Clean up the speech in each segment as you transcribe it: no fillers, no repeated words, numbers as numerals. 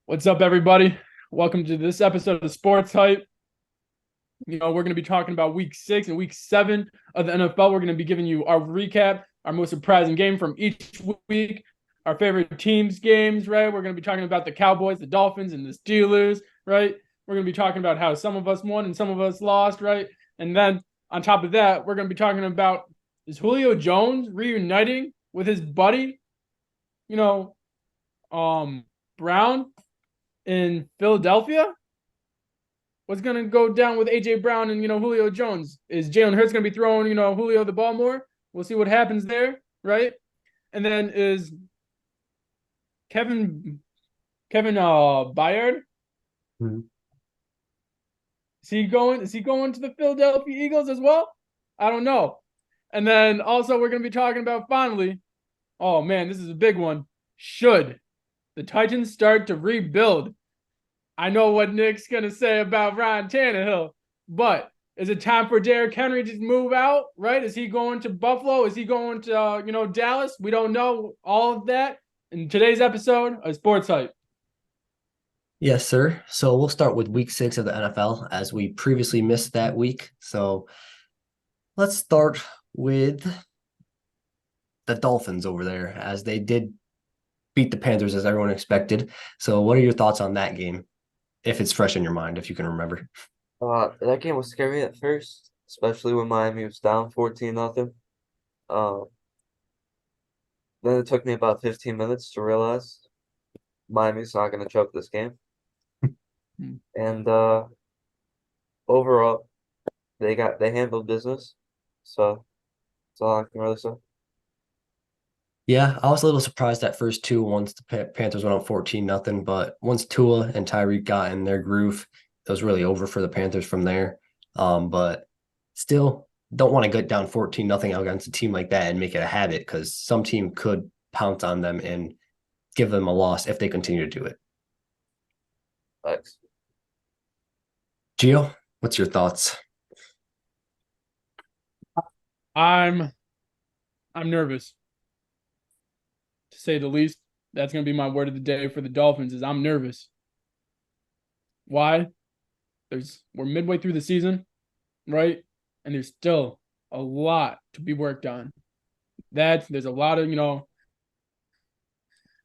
What's up, everybody? Welcome to this episode of Sports Hype. We're going to be talking about week 6 and week 7 of the NFL. We're going to be giving you our recap, our most surprising game from each week, our favorite teams' games, right? We're going to be talking about the Cowboys, the Dolphins, and the Steelers, right? We're going to be talking about how some of us won and some of us lost, right? And then on top of that, we're going to be talking about is Julio Jones reuniting with his buddy, you know, Brown in Philadelphia? What's going to go down with A.J. Brown and, Julio Jones? Is Jalen Hurts going to be throwing, Julio the ball more? We'll see what happens there, right? And then is Kevin Byard? Mm-hmm. Is he going to the Philadelphia Eagles as well? I don't know. And then also we're going to be talking about finally, oh man, this is a big one. Should the Titans start to rebuild? I know what Nick's going to say about Ryan Tannehill, but is it time for Derrick Henry to move out, right? Is he going to Buffalo? Is he going to, Dallas? We don't know all of that in today's episode of Sports Hype. Yes, sir. So we'll start with week 6 of the NFL as we previously missed that week. So let's start with the Dolphins over there as they did beat the Panthers as everyone expected. So what are your thoughts on that game? If it's fresh in your mind, if you can remember. That game was scary at first, especially when Miami was down 14-0. Then it took me about 15 minutes to realize Miami's not going to choke this game. And overall, they handled business. So that's all I can really say. Yeah, I was a little surprised at first too once the Panthers went up 14-0, but once Tua and Tyreek got in their groove, it was really over for the Panthers from there. But still don't want to get down 14-0 against a team like that and make it a habit because some team could pounce on them and give them a loss if they continue to do it. Thanks. Gio, what's your thoughts? I'm nervous, to say the least. That's going to be my word of the day for the Dolphins is I'm nervous. Why? We're midway through the season, right? And there's still a lot to be worked on. There's a lot of,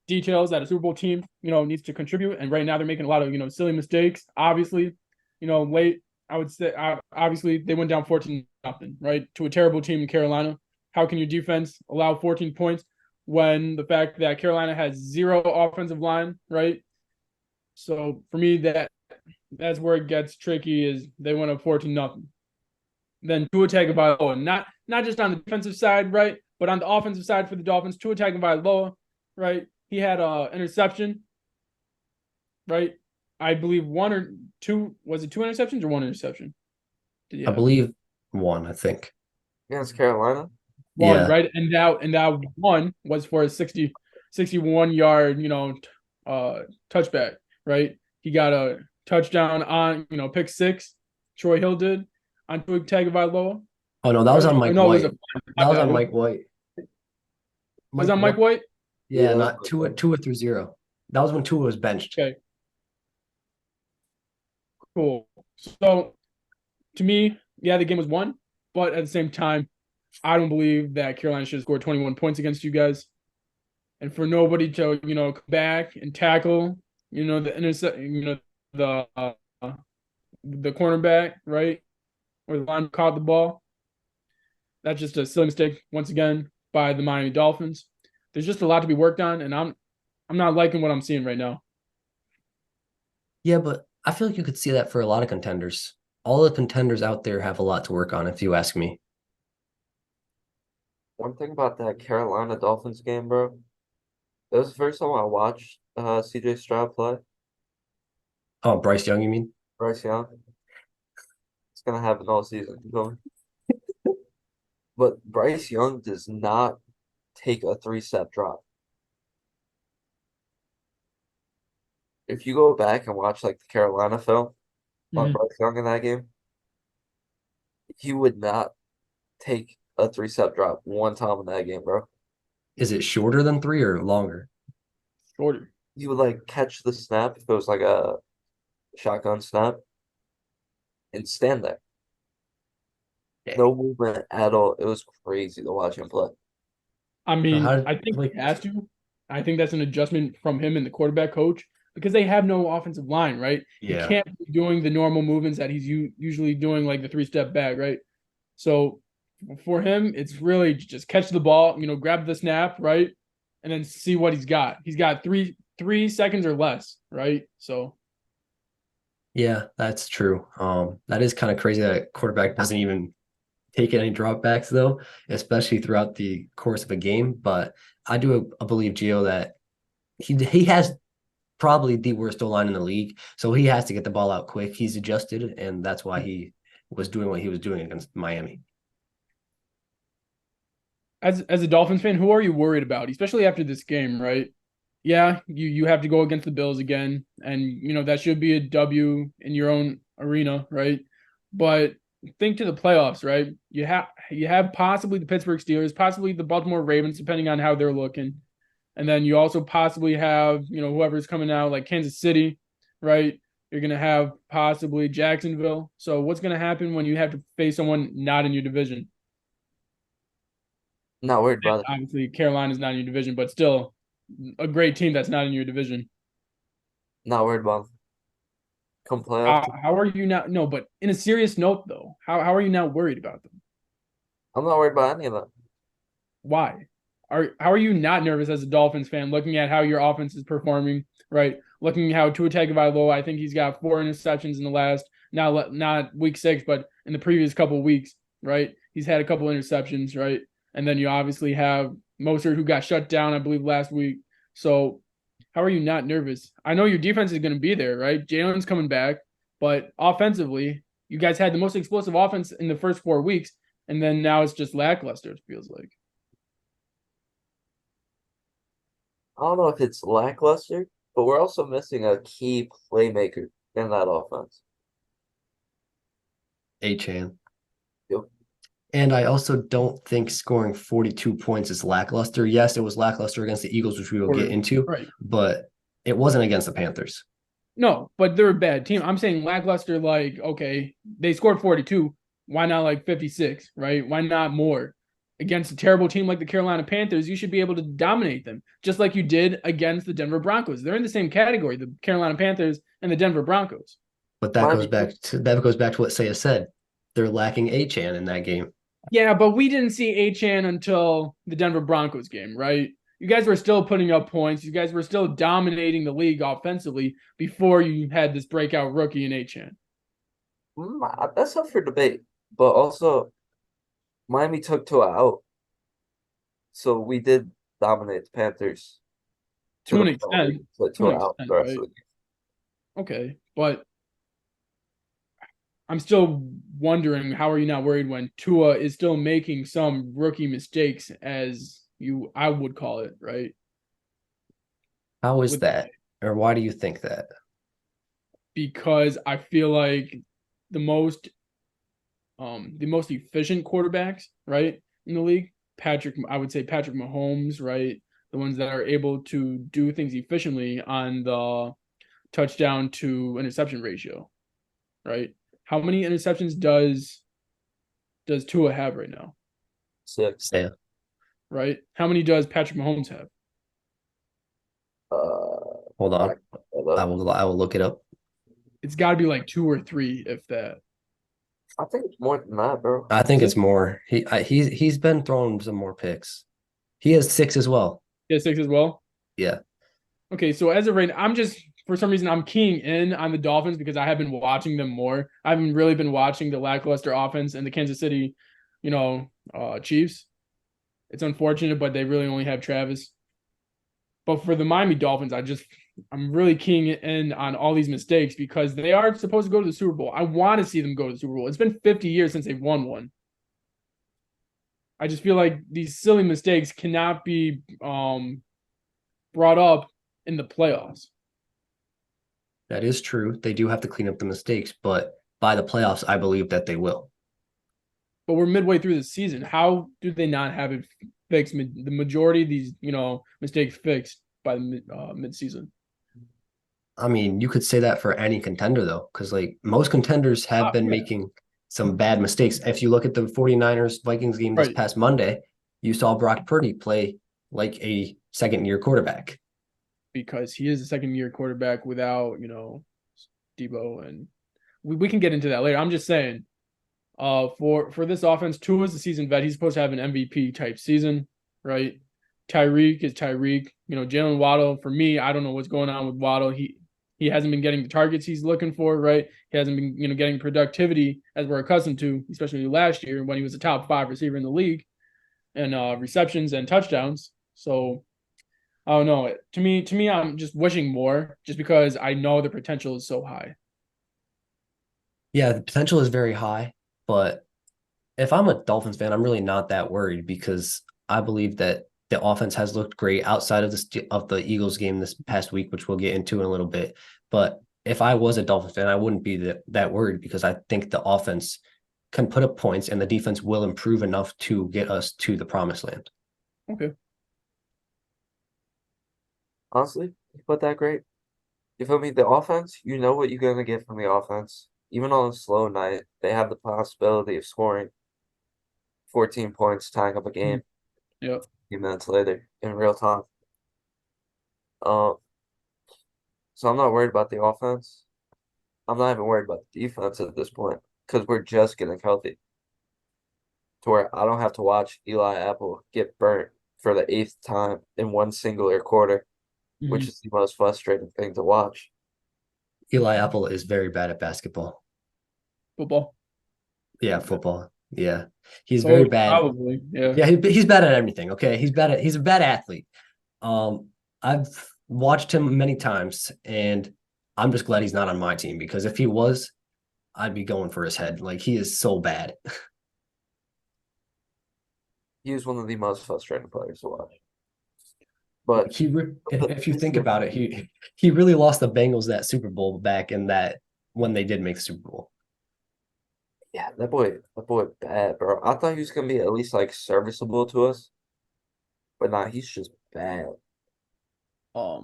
details that a Super Bowl team, needs to contribute. And right now they're making a lot of, silly mistakes. Obviously, late, I would say, obviously they went down 14-0, right? To a terrible team in Carolina. How can your defense allow 14 points when the fact that Carolina has 0 offensive line, right? So for me, that's where it gets tricky is they went up 14-0. Then Tua Tagovailoa, not just on the defensive side, right? But on the offensive side for the Dolphins, Tua Tagovailoa, right? He had an interception, right? I believe 1 or 2. Was it 2 interceptions or 1 interception? I believe 1, I think. Against Carolina? 1, Yeah. right? And that 1 was for a 61-yard, touchback, right? He got a touchdown on, pick 6. Troy Hill did on Tua Tagovailoa. Oh no, that was on Mike White. That was on Mike White. Was on Mike White? Yeah, not Tua through 0. That was when Tua was benched. Okay. Cool. So to me, yeah, the game was won, but at the same time, I don't believe that Carolina should have scored 21 points against you guys. And for nobody to, come back and tackle, the cornerback, right? Or the line caught the ball. That's just a silly mistake once again by the Miami Dolphins. There's just a lot to be worked on, and I'm not liking what I'm seeing right now. Yeah, but I feel like you could see that for a lot of contenders. All the contenders out there have a lot to work on, if you ask me. One thing about that Carolina Dolphins game, bro, it was the first time I watched CJ Stroud play. Oh, Bryce Young, you mean? Bryce Young. It's going to happen all season. You know? But Bryce Young does not take a 3-step drop. If you go back and watch like the Carolina film on Bryce Young in that game, he would not take a 3-step drop one time in that game, bro. Is it shorter than 3 or longer? Shorter. You would like catch the snap if it was like a shotgun snap and stand there. No movement at all. It was crazy to watch him play. I So mean, how I think like he has to. I think that's an adjustment from him and the quarterback coach because they have no offensive line, right? He yeah. can't be doing the normal movements that he's usually doing, like the 3-step back, right? So for him, it's really just catch the ball, grab the snap, right, and then see what he's got. He's got three seconds or less, right? So Yeah, that's true. That is kind of crazy that quarterback doesn't even take any dropbacks though, especially throughout the course of a game. But I do believe Gio that he has probably the worst O-line in the league, so he has to get the ball out quick. He's adjusted, and that's why he was doing what he was doing against Miami. as a Dolphins fan, who are you worried about, especially after this game, right? Yeah, you have to go against the Bills again, and that should be a W in your own arena, right? But think to the playoffs, right? You have possibly the Pittsburgh Steelers, possibly the Baltimore Ravens, depending on how they're looking, and then you also possibly have whoever's coming out like Kansas City, right? You're gonna have possibly Jacksonville. So what's gonna happen when you have to face someone not in your division? Not worried about it. Obviously, Carolina's not in your division, but still a great team that's not in your division. Not worried about it. Come playoff time. How are you not? No, but in a serious note, though, how are you not worried about them? I'm not worried about any of that. Why? How are you not nervous as a Dolphins fan looking at how your offense is performing, right? Looking at how Tua Tagovailoa, I think he's got 4 interceptions in the last, not week 6, but in the previous couple of weeks, right? He's had a couple interceptions, right? And then you obviously have Mostert, who got shut down, I believe, last week. So how are you not nervous? I know your defense is going to be there, right? Jalen's coming back, but offensively, you guys had the most explosive offense in the first 4 weeks, and then now it's just lackluster, it feels like. I don't know if it's lackluster, but we're also missing a key playmaker in that offense. A-Chan. Yep. And I also don't think scoring 42 points is lackluster. Yes, it was lackluster against the Eagles, which we will get into, Right. but it wasn't against the Panthers. No, but they're a bad team. I'm saying lackluster, like, okay, they scored 42. Why not like 56, right? Why not more? Against a terrible team like the Carolina Panthers, you should be able to dominate them, just like you did against the Denver Broncos. They're in the same category, the Carolina Panthers and the Denver Broncos. But that goes back to what Saya said. They're lacking A-Chan in that game. Yeah, but we didn't see A-Chan until the Denver Broncos game, right? You guys were still putting up points. You guys were still dominating the league offensively before you had this breakout rookie in A-Chan. That's up for debate, but also Miami took Tua out, so we did dominate the Panthers To an the extent. point where we To Tua an out extent, the rest right? of the game. Okay, but I'm still wondering, how are you not worried when Tua is still making some rookie mistakes, as I would call it, right? How is that? Or why do you think that? Because I feel like the most efficient quarterbacks, right, in the league, I would say Patrick Mahomes, right? The ones that are able to do things efficiently on the touchdown to interception ratio, right? How many interceptions does Tua have right now? 6. Saya. Right? How many does Patrick Mahomes have? Hold on. I will look it up. It's got to be like 2 or 3, if that. I think it's more than that, bro. I think it's more. He's been throwing some more picks. He has 6 as well. Yeah, 6 as well. Yeah. Okay, so as of right now, for some reason I'm keying in on the Dolphins because I have been watching them more. I haven't really been watching the lackluster offense and the Kansas City, Chiefs. It's unfortunate, but they really only have Travis. But for the Miami Dolphins, I'm really keying in on all these mistakes because they are supposed to go to the Super Bowl. I want to see them go to the Super Bowl. It's been 50 years since they've won one. I just feel like these silly mistakes cannot be brought up in the playoffs. That is true. They do have to clean up the mistakes, but by the playoffs, I believe that they will. But we're midway through the season. How do they not have it fixed, the majority of these, mistakes fixed by the mid-season. I mean, you could say that for any contender, though, because like most contenders have been Yeah. making some bad mistakes. If you look at the 49ers Vikings game this Right. past Monday, you saw Brock Purdy play like a second-year quarterback. Because he is a second-year quarterback without, Debo, and we can get into that later. I'm just saying, for this offense, Tua is a seasoned vet. He's supposed to have an MVP type season, right? Tyreek is Tyreek. Jalen Waddle, for me, I don't know what's going on with Waddle. He hasn't been getting the targets he's looking for, right? He hasn't been, getting productivity as we're accustomed to, especially last year when he was a top 5 receiver in the league and receptions and touchdowns. So I don't know. To me, I'm just wishing more, just because I know the potential is so high. Yeah, the potential is very high, but if I'm a Dolphins fan, I'm really not that worried because I believe that the offense has looked great outside of the Eagles game this past week, which we'll get into in a little bit. But if I was a Dolphins fan, I wouldn't be that worried because I think the offense can put up points and the defense will improve enough to get us to the promised land. Okay. Honestly, you put that great. You feel me? The offense, you know what you're gonna get from the offense. Even on a slow night, they have the possibility of scoring 14 points, tying up a game Yeah. a few minutes later in real time. Um, so I'm not worried about the offense. I'm not even worried about the defense at this point because we're just getting healthy. To where I don't have to watch Eli Apple get burnt for the 8th time in one singular quarter, which is the most frustrating thing to watch. Eli Apple is very bad at basketball. Football. Yeah, football. Yeah. He's very Oh, bad. probably. Yeah. Yeah, he's bad at everything. Okay. He's a bad athlete. I've watched him many times and I'm just glad he's not on my team because if he was, I'd be going for his head. Like he is so bad. He was one of the most frustrating players to watch. But If you think about it, he really lost the Bengals that Super Bowl back in that when they did make the Super Bowl. yeah, that boy bad, bro. I thought he was gonna be at least like serviceable to us, but nah, he's just bad.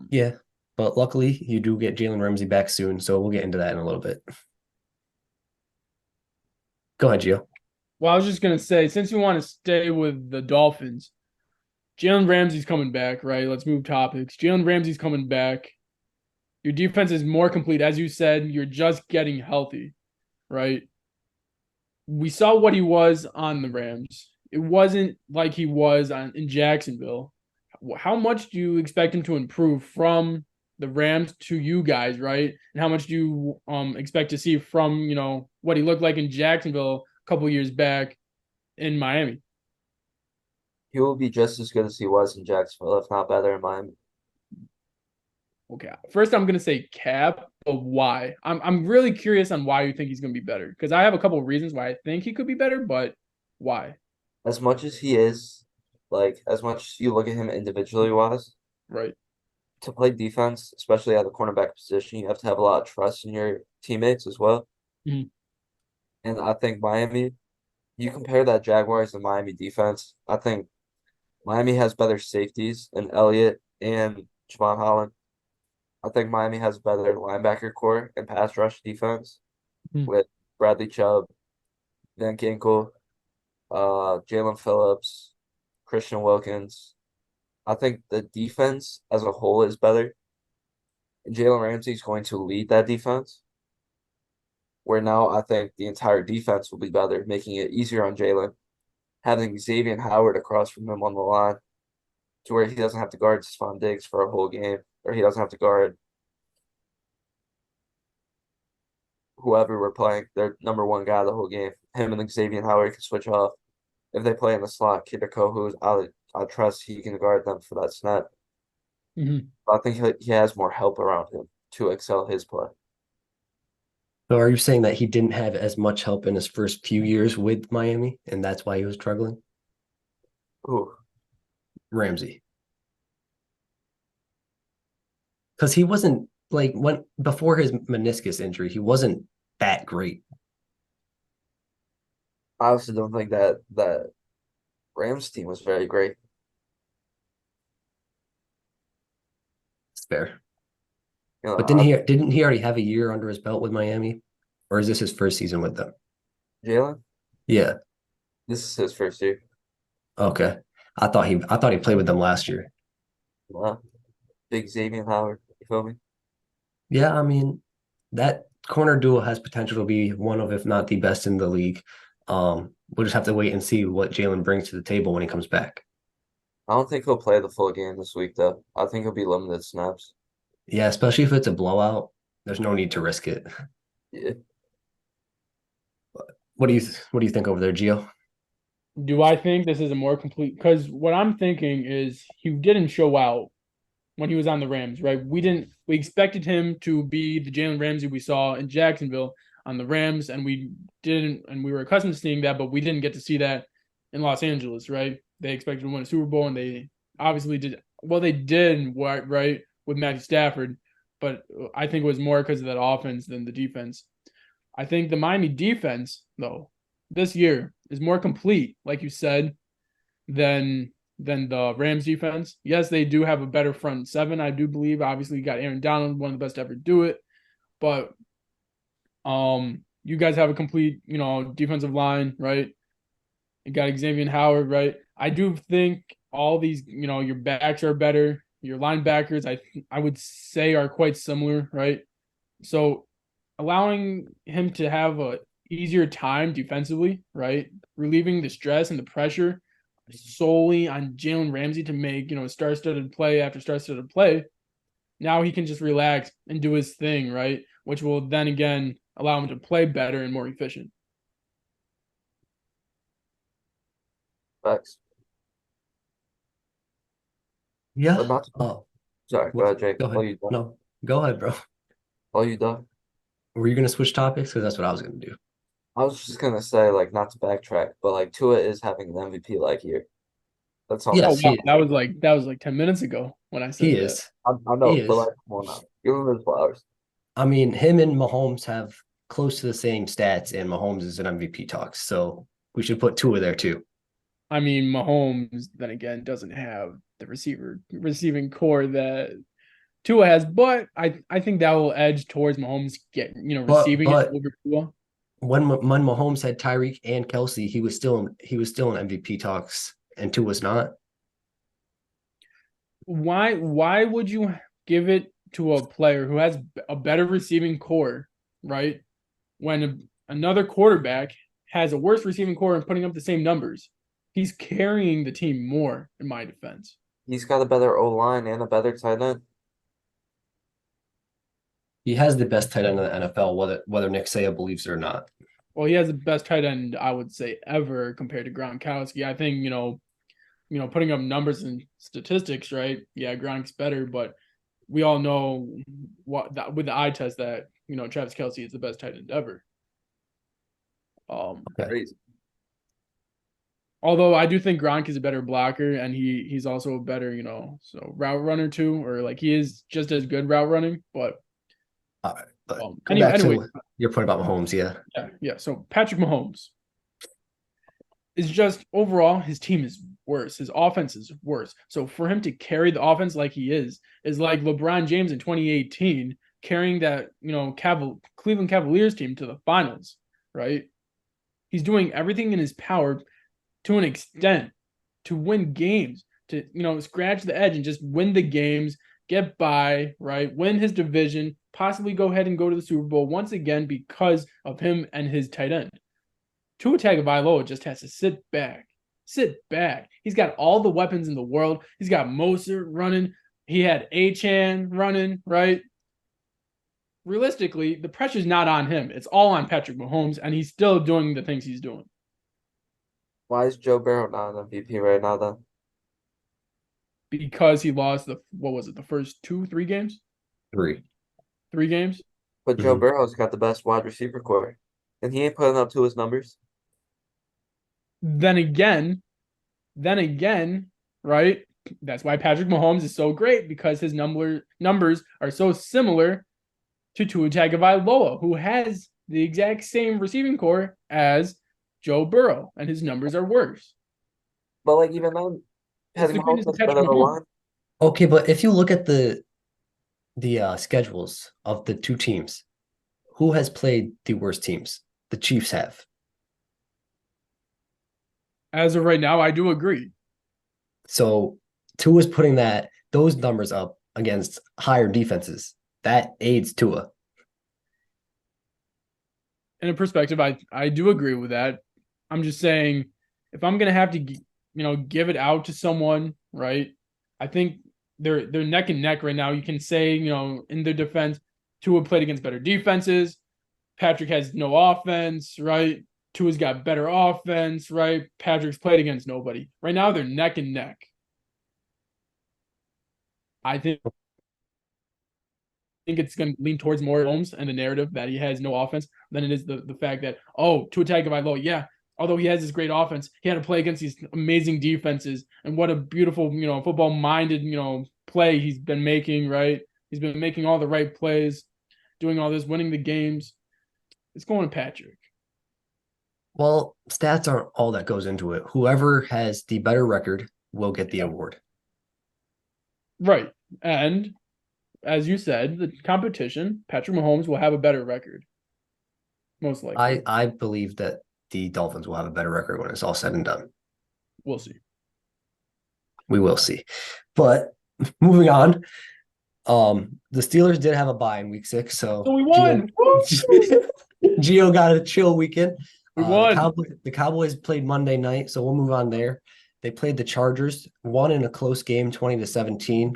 Yeah, but luckily you do get Jalen Ramsey back soon, so we'll get into that in a little bit. Go ahead, Gio. Well, I was just gonna say, since you want to stay with the Dolphins, Jalen Ramsey's coming back, right? Let's move topics. Jalen Ramsey's coming back. Your defense is more complete, as you said. You're just getting healthy, right? We saw what he was on the Rams. It wasn't like he was in Jacksonville. How much do you expect him to improve from the Rams to you guys, right? And how much do you expect to see from, what he looked like in Jacksonville a couple years back in Miami? He will be just as good as he was in Jacksonville, if not better in Miami. Okay. First, I'm gonna say cap, but why? I'm really curious on why you think he's gonna be better, because I have a couple of reasons why I think he could be better, but why? As much as he is, like as much as you look at him individually wise, Right. to play defense, especially at the cornerback position, you have to have a lot of trust in your teammates as well. Mhm. And I think Miami, you compare that Jaguars and Miami defense, I think Miami has better safeties in Elliott and Javon Holland. I think Miami has better linebacker core and pass rush defense Mhm. with Bradley Chubb, Van Ginkel, Jalen Phillips, Christian Wilkins. I think the defense as a whole is better. And Jalen Ramsey is going to lead that defense. Where now I think the entire defense will be better, making it easier on Jalen. Having Xavier Howard across from him on the line to where he doesn't have to guard Stephon Diggs for a whole game, or he doesn't have to guard whoever we're playing, their number one guy the whole game. Him and Xavier Howard can switch off. If they play in the slot, Kid Kohu, I trust he can guard them for that snap. Mhm. I think he has more help around him to excel his play. So are you saying that he didn't have as much help in his first few years with Miami, and that's why he was struggling? Ooh, Ramsey. Because he wasn't like when before his meniscus injury, he wasn't that great. I also don't think that Rams team was very great. Fair. You know, But didn't he already have a year under his belt with Miami? Or is this his first season with them? Jalen, Yeah. this is his first year. Okay. I thought he played with them last year. Big Xavier Howard. You feel me? Yeah, I mean, that corner duo has potential to be one of, if not the best in the league. We'll just have to wait and see what Jalen brings to the table when he comes back. I don't think he'll play the full game this week, though. I think he'll be limited snaps. Yeah, especially if it's a blowout. There's no need to risk it. Yeah. What do you think over there, Gio? Do I think this is a more complete? Because what I'm thinking is he didn't show out when he was on the Rams, right? We expected him to be the Jalen Ramsey we saw in Jacksonville on the Rams, and we were accustomed to seeing that, but we didn't get to see that in Los Angeles, right? They expected to win a Super Bowl, and they obviously did. Well, they did, right, with Matthew Stafford, but I think it was more because of that offense than the defense. I think the Miami defense, though, this year is more complete, like you said, than the Rams defense. Yes, they do have a better front seven, I do believe. Obviously, you got Aaron Donald, one of the best to ever do it. But you guys have a complete, defensive line, right? You got Xavier Howard, right? I do think all these, your backs are better. Your linebackers, I would say, are quite similar, right? So allowing him to have a easier time defensively, right? Relieving the stress and the pressure solely on Jalen Ramsey to make, star-studded play after star-studded play. Now he can just relax and do his thing, right? Which will then again allow him to play better and more efficient. Facts. Yeah. But not. Sorry, go ahead, Jake. Go ahead. No, go ahead, bro. All you done? Were you gonna switch topics? Because that's what I was gonna do. I was just gonna say, like, not to backtrack, but like Tua is having an MVP like year. That's all. Yes, Oh he wow, is. that was like 10 minutes ago when I said He that. is. I He know, but is. like, come on now, give him his flowers. I mean, him and Mahomes have close to the same stats, and Mahomes is an MVP talks. So we should put Tua there too. I mean, Mahomes then again doesn't have the receiving core that Tua has, but I think that will edge towards Mahomes receiving it But over Tua. when Mahomes had Tyreek and Kelsey, he was still in MVP talks, and Tua was not. Why would you give it to a player who has a better receiving core, right? When another quarterback has a worse receiving core and putting up the same numbers, he's carrying the team more, in my defense. He's got a better O line and a better tight end. He has the best tight end in the NFL, whether Nick Saban believes it or not. Well, he has the best tight end, I would say, ever compared to Gronkowski. I think, putting up numbers and statistics, right? Yeah, Gronk's better, but we all know with the eye test that, Travis Kelce is the best tight end ever. Crazy. Although I do think Gronk is a better blocker, and he's also a better, route runner too, or like he is just as good route running. But anyway, your point about Mahomes, yeah. So Patrick Mahomes is just overall his team is worse. His offense is worse. So for him to carry the offense like he is like LeBron James in 2018 carrying that Cleveland Cavaliers team to the finals, right? He's doing everything in his power to an extent to win games, to scratch the edge and just win the games, get by, right? Win his division, possibly go ahead and go to the Super Bowl once again because of him and his tight end. Tua Tagovailoa just has to sit back. He's got all the weapons in the world. He's got Mostert running. He had Achane running, right? Realistically, the pressure's not on him. It's all on Patrick Mahomes, and he's still doing the things he's doing. Why is Joe Burrow not an MVP right now, then? Because he lost the first 3 games? 3 games? But Joe Burrow's got the best wide receiver core, and he ain't putting up to his numbers. Then again, right? That's why Patrick Mahomes is so great, because his numbers are so similar to Tua Tagovailoa, who has the exact same receiving core as Joe Burrow, and his numbers are worse. But like even then, Patrick Mahomes has better line. Okay, but if you look at the the schedules of the two teams, who has played the worst teams? The Chiefs have. As of right now, I do agree. So Tua is putting those numbers up against higher defenses. That aids Tua. In a perspective, I do agree with that. I'm just saying, if I'm gonna have to, give it out to someone, right? I think they're neck and neck right now. You can say, in their defense, Tua played against better defenses. Patrick has no offense, right? Tua's got better offense, right? Patrick's played against nobody. Right now, they're neck and neck. I think it's going to lean towards more Holmes and the narrative that he has no offense than it is the fact that, Tua Tagovailoa, yeah, although he has this great offense, he had to play against these amazing defenses. And what a beautiful, football-minded, play he's been making, right? He's been making all the right plays, doing all this, winning the games. It's going to Patrick. Well, stats aren't all that goes into it. Whoever has the better record will get the award. Right. And as you said, the competition, Patrick Mahomes will have a better record. Most likely. I believe that the Dolphins will have a better record when it's all said and done. We'll see. We will see. But moving on, the Steelers did have a bye in week 6, so we won. Gio got a chill weekend. We won. The Cowboys played Monday night, so we'll move on there. They played the Chargers, won in a close game, 20-17.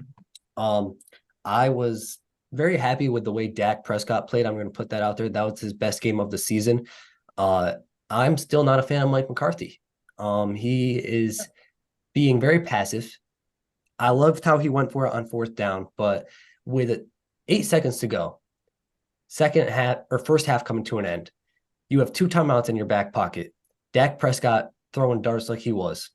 I was very happy with the way Dak Prescott played. I'm going to put that out there. That was his best game of the season. I'm still not a fan of Mike McCarthy. He is being very passive. I loved how he went for it on 4th down, but with 8 seconds to go, first half coming to an end, you have 2 timeouts in your back pocket. Dak Prescott throwing darts like he was.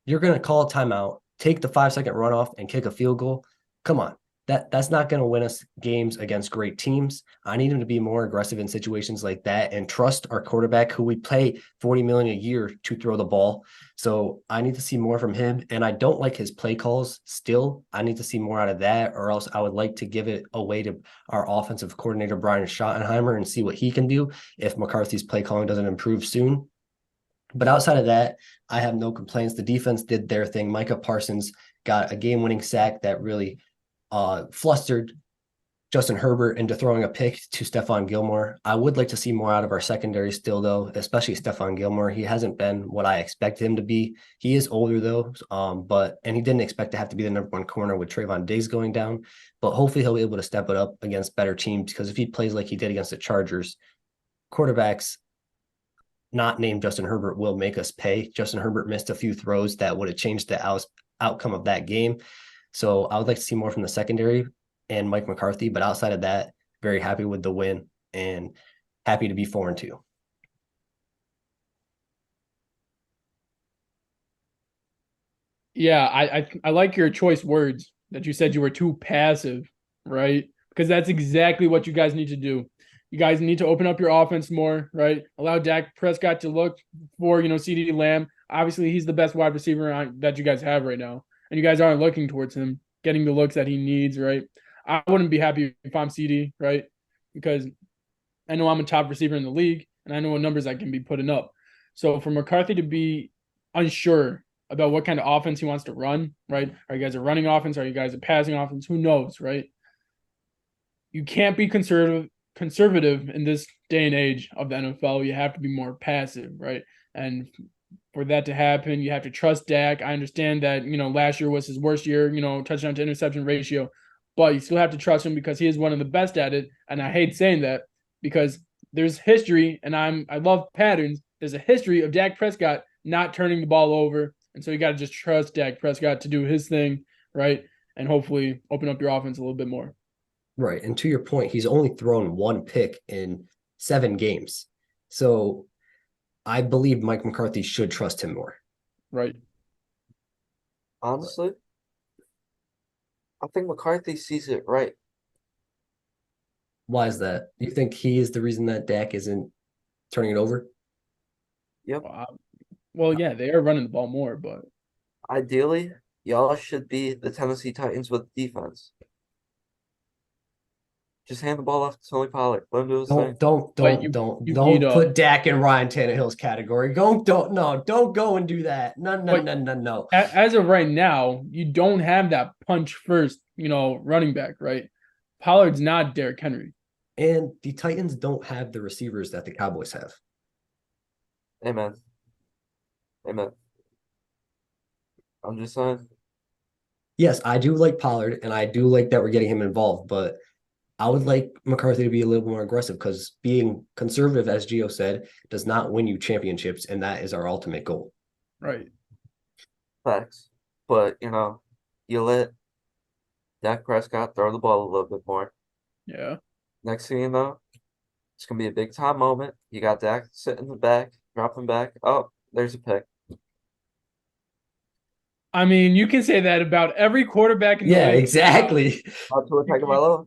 You're going to call a timeout, take the 5-second runoff, and kick a field goal. Come on. That's not going to win us games against great teams. I need him to be more aggressive in situations like that and trust our quarterback, who we pay $40 million a year to throw the ball. So I need to see more from him. And I don't like his play calls still. I need to see more out of that, or else I would like to give it away to our offensive coordinator, Brian Schottenheimer, and see what he can do if McCarthy's play calling doesn't improve soon. But outside of that, I have no complaints. The defense did their thing. Micah Parsons got a game-winning sack that really flustered Justin Herbert into throwing a pick to Stephon Gilmore. I would like to see more out of our secondary still, though, especially Stephon Gilmore. He hasn't been what I expected him to be. He is older, though, and he didn't expect to have to be the number 1 corner with Trayvon Diggs going down. But hopefully he'll be able to step it up against better teams, because if he plays like he did against the Chargers, quarterbacks not named Justin Herbert will make us pay. Justin Herbert missed a few throws that would have changed the outcome of that game. So I would like to see more from the secondary and Mike McCarthy. But outside of that, very happy with the win and happy to be 4-2. Yeah, I like your choice words that you said you were too passive, right? Because that's exactly what you guys need to do. You guys need to open up your offense more, right? Allow Dak Prescott to look for, CeeDee Lamb. Obviously, he's the best wide receiver that you guys have right now. And you guys aren't looking towards him, getting the looks that he needs, right? I wouldn't be happy if I'm CD, right? Because I know I'm a top receiver in the league, and I know what numbers I can be putting up. So for McCarthy to be unsure about what kind of offense he wants to run, right? Are you guys a running offense? Are you guys a passing offense? Who knows, right? You can't be conservative in this day and age of the NFL. You have to be more passive, right? And for that to happen, you have to trust Dak. I understand that, last year was his worst year, touchdown to interception ratio, but you still have to trust him because he is one of the best at it. And I hate saying that because there's history, and I love patterns. There's a history of Dak Prescott not turning the ball over. And so you got to just trust Dak Prescott to do his thing, right? And hopefully open up your offense a little bit more. Right. And to your point, he's only thrown 1 pick in 7 games. So I believe Mike McCarthy should trust him more. Right. Honestly, I think McCarthy sees it right. Why is that? You think he is the reason that Dak isn't turning it over? Yep. Well, yeah, they are running the ball more, but Ideally, y'all should be the Tennessee Titans with defense. Just hand the ball off to Tony Pollard. Let him do his thing. But you need Don't put Dak in Ryan Tannehill's category. Don't go and do that. but No. as of right now, you don't have that punch first, running back, right? Pollard's not Derrick Henry. And the Titans don't have the receivers that the Cowboys have. Amen. Amen. I'm just saying. Yes, I do like Pollard, and I do like that we're getting him involved, but I would like McCarthy to be a little more aggressive because being conservative, as Gio said, does not win you championships, and that is our ultimate goal. Right. Facts. But, you let Dak Prescott throw the ball a little bit more. Yeah. Next thing you know, it's going to be a big time moment. You got Dak sitting in the back, dropping back. Oh, there's a pick. I mean, you can say that about every quarterback in the league. Exactly. Tua Tagovailoa.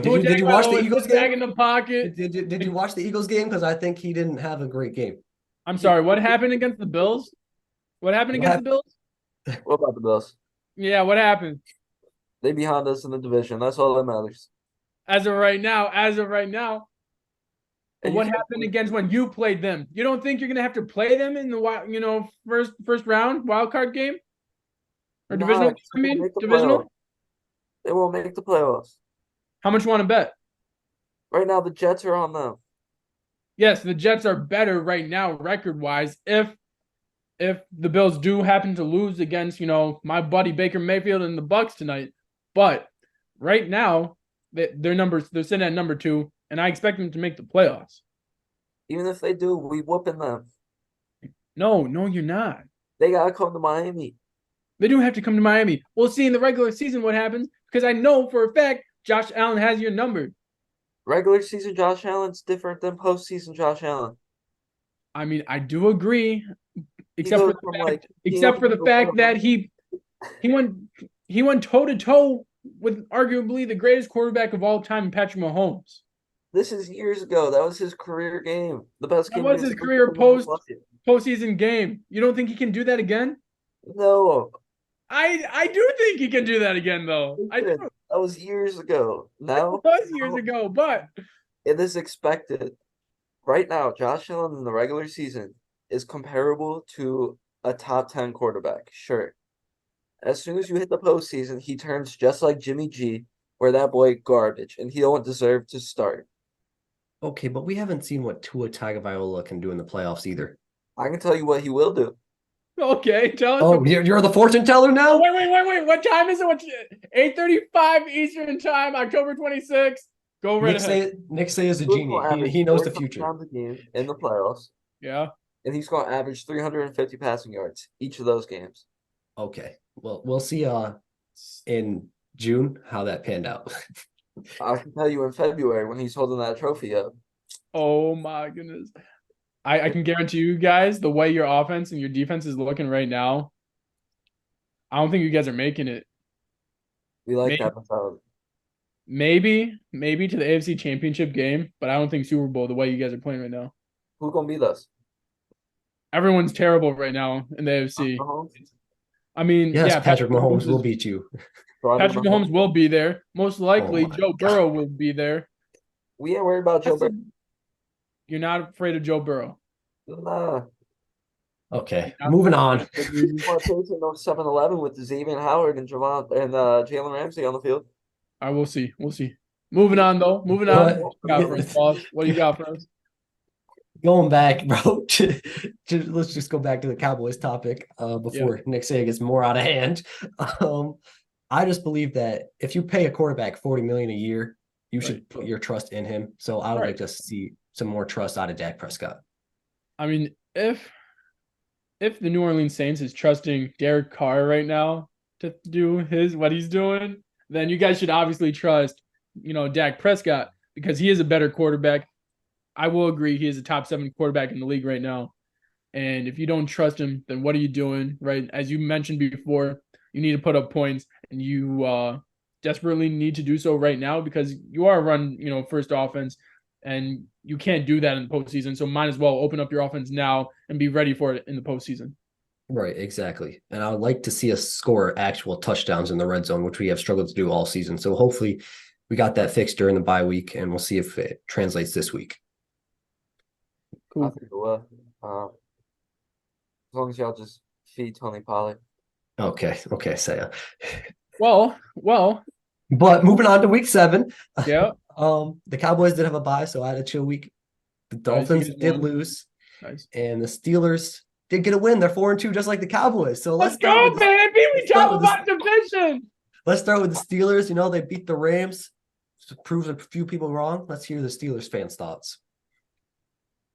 Did you watch the Eagles game? Back in the pocket. Did you watch the Eagles game? Because I think he didn't have a great game. I'm sorry. What happened against the Bills? What happened against the Bills? What about the Bills? Yeah, what happened? They behind us in the division. That's all that matters. As of right now. But what happened against when you played them? You don't think you're gonna have to play them in the first round wild card game or divisional? I mean, divisional. They won't make the playoffs. How much you want to bet? Right now, the Jets are on them. Yes, the Jets are better right now, record-wise. If the Bills do happen to lose against, my buddy Baker Mayfield and the Bucks tonight, but right now they're sitting at number 2, and I expect them to make the playoffs. Even if they do, we whooping them. No, you're not. They gotta come to Miami. They do have to come to Miami. We'll see in the regular season what happens because I know for a fact Josh Allen has your number. Regular season Josh Allen's different than postseason Josh Allen. I mean, I do agree, except for the fact that he went toe to toe with arguably the greatest quarterback of all time, Patrick Mahomes. This is years ago. That was his career game. The best game. That was his career postseason game. You don't think he can do that again? No. I do think he can do that again, though. I do. That was years ago. Now it was years ago, but it is expected. Right now, Josh Allen in the regular season is comparable to a top 10 quarterback. Sure. As soon as you hit the postseason, he turns just like Jimmy G, where that boy garbage, and he don't deserve to start. Okay, but we haven't seen what Tua Tagovailoa can do in the playoffs either. I can tell you what he will do. Okay, tell us. Oh, you're the fortune teller now? Wait. What time is it? 8:35 Eastern Time, October 26th. Go right ahead. Nick Say is a genie. He knows the future. In the playoffs. Yeah. And he's going to average 350 passing yards each of those games. Okay. Well, we'll see in June how that panned out. I can tell you in February when he's holding that trophy up. Oh, my goodness. I can guarantee you guys the way your offense and your defense is looking right now, I don't think you guys are making it. We like that mentality. Maybe to the AFC Championship game, but I don't think Super Bowl the way you guys are playing right now. Who's going to beat us? Everyone's terrible right now in the AFC. I mean, yes, Patrick Mahomes will beat you. Patrick Mahomes will be there. Most likely, Joe Burrow will be there. We ain't worried about Joe Burrow. You're not afraid of Joe Burrow. Nah. Okay, moving on. You want to take 7-11 with Xavier Howard and Jalen Ramsey on the field? I will see. We'll see. Moving on, though. Moving on. What do you got for us? Going back, bro. Let's just go back to the Cowboys topic before Nick Say gets more out of hand. I just believe that if you pay a quarterback $40 million a year, you should put your trust in him. So I would like to see some more trust out of Dak Prescott. I mean, if the New Orleans Saints is trusting Derek Carr right now to do what he's doing, then you guys should obviously trust, Dak Prescott because he is a better quarterback. I will agree he is a top 7 quarterback in the league right now. And if you don't trust him, then what are you doing, right? As you mentioned before, you need to put up points, and you desperately need to do so right now because you are run, first offense, and you can't do that in the postseason. So might as well open up your offense now and be ready for it in the postseason. Right, exactly. And I would like to see us score actual touchdowns in the red zone, which we have struggled to do all season. So hopefully we got that fixed during the bye week, and we'll see if it translates this week. I Cool. think it will. As long as y'all just feed Tony Pollard. Okay, Saya. Well, But moving on to week 7, yeah. the Cowboys did have a bye, so I had a chill week. The Nice, you Dolphins just did won. lose, Nice. and the Steelers did get a win. They're 4-2, just like the Cowboys. So Let's go, baby. We top of our division. let's start with the Steelers. You know, they beat the Rams, proves a few people wrong. Let's hear the Steelers fans' thoughts.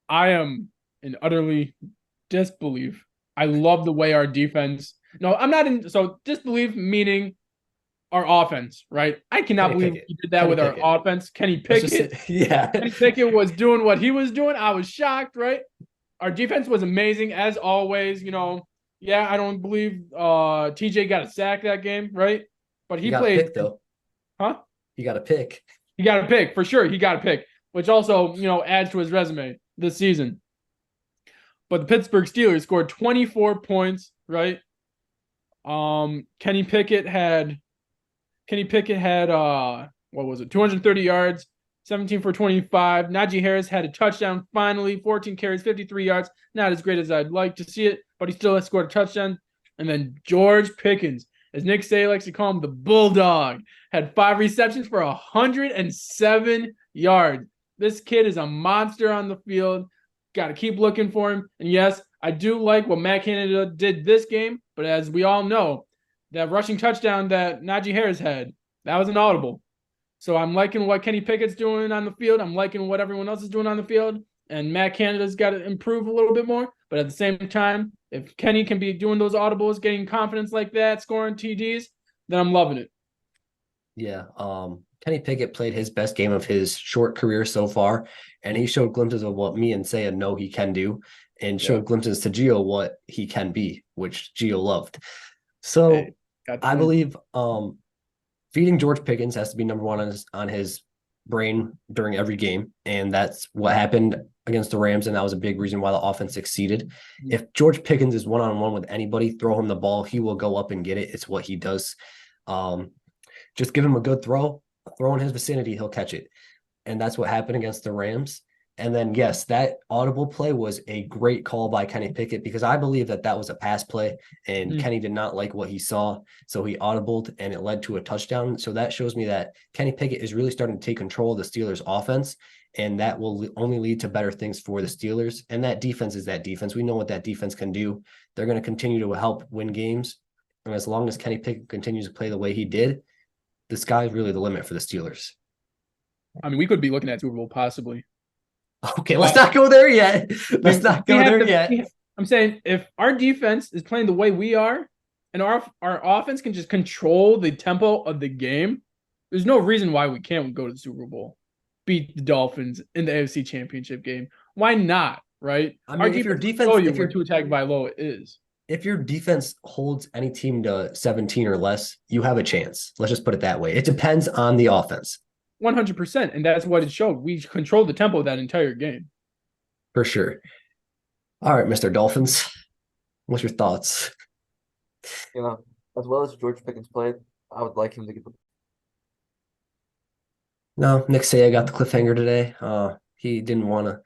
I am in utterly disbelief. I love the way our defense. No, I'm not in. So disbelief meaning our offense, right? I cannot Kenny believe Pickett. we did that Kenny with Pickett. our offense. Kenny Let's just Pickett. say, yeah. Kenny Pickett was doing what he was doing. I was shocked, right? Our defense was amazing as always. You know, yeah, I don't believe TJ got a sack that game, right? But he got played. a pick, though. Huh? He got a pick. He got a pick for sure. He got a pick, which also, you know, adds to his resume this season. But the Pittsburgh Steelers scored 24 points, right? Kenny Pickett had what was it? 230 yards, 17 for 25. Najee Harris had a touchdown finally, 14 carries, 53 yards. Not as great as I'd like to see it, but he still has scored a touchdown. And then George Pickens, as Nick Say likes to call him, the Bulldog, had 5 receptions for 107 yards. This kid is a monster on the field. Got to keep looking for him. And yes, I do like what Matt Canada did this game, but as we all know, that rushing touchdown that Najee Harris had, that was an audible. So I'm liking what Kenny Pickett's doing on the field. I'm liking what everyone else is doing on the field. And Matt Canada's got to improve a little bit more. But at the same time, if Kenny can be doing those audibles, getting confidence like that, scoring TDs, then I'm loving it. Yeah. Kenny Pickett played his best game of his short career so far, and he showed glimpses of what me and Saya know he can do, and showed glimpses to Gio what he can be, which Gio loved. So I believe feeding George Pickens has to be number one on his brain during every game, and that's what happened against the Rams, and that was a big reason why the offense succeeded. If George Pickens is one-on-one with anybody, throw him the ball, he will go up and get it. It's what he does. Just give him a good throw in his vicinity, he'll catch it. And that's what happened against the Rams. And then, yes, that audible play was a great call by Kenny Pickett, because I believe that was a pass play, and Kenny did not like what he saw. So he audibled, and it led to a touchdown. So that shows me that Kenny Pickett is really starting to take control of the Steelers offense, and that will only lead to better things for the Steelers. And that defense is that defense. We know what that defense can do. They're going to continue to help win games. And as long as Kenny Pickett continues to play the way he did, the sky's really the limit for the Steelers. I mean, we could be looking at Super Bowl possibly. Okay, let's not go there yet. Let's not go there yet. I'm saying if our defense is playing the way we are, and our offense can just control the tempo of the game, there's no reason why we can't go to the Super Bowl, beat the Dolphins in the AFC Championship game. Why not? Right? I mean, our if your defense, if you're too attacked by low, it is. If your defense holds any team to 17 or less, you have a chance. Let's just put it that way. It depends on the offense. 100%. And that's what it showed. We controlled the tempo of that entire game. For sure. All right, Mr. Dolphins. What's your thoughts? You know, as well as George Pickens played, I would like him to get the. No, Nick Saya got the cliffhanger today. He didn't want to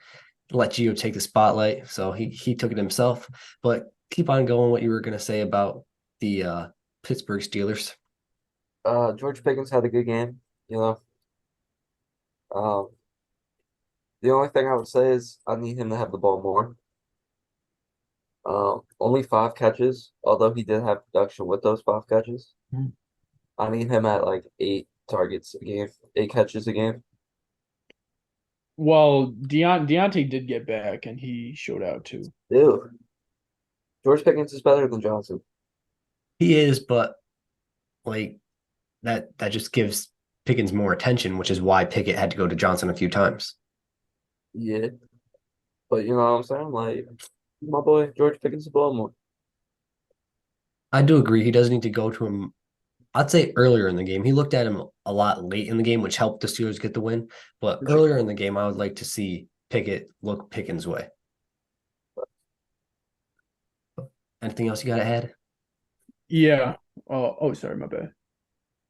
let Gio take the spotlight, so he took it himself. But keep on going. What you were going to say about the Pittsburgh Steelers? George Pickens had a good game. You know, the only thing I would say is I need him to have the ball more. Only 5 catches, although he did have production with those 5 catches. I need him at like 8 targets a game, 8 catches a game. Well, Deontay did get back, and he showed out too. Ew. George Pickens is better than Johnson. He is, but like that just gives Pickens more attention, which is why Pickett had to go to Johnson a few times. Yeah. But you know what I'm saying? Like, my boy, George Pickens is ball more. I do agree. He does need to go to him, I'd say, earlier in the game. He looked at him a lot late in the game, which helped the Steelers get the win. But earlier in the game, I would like to see Pickett look Pickens' way. Anything else you got to add? Yeah. Oh, sorry, my bad.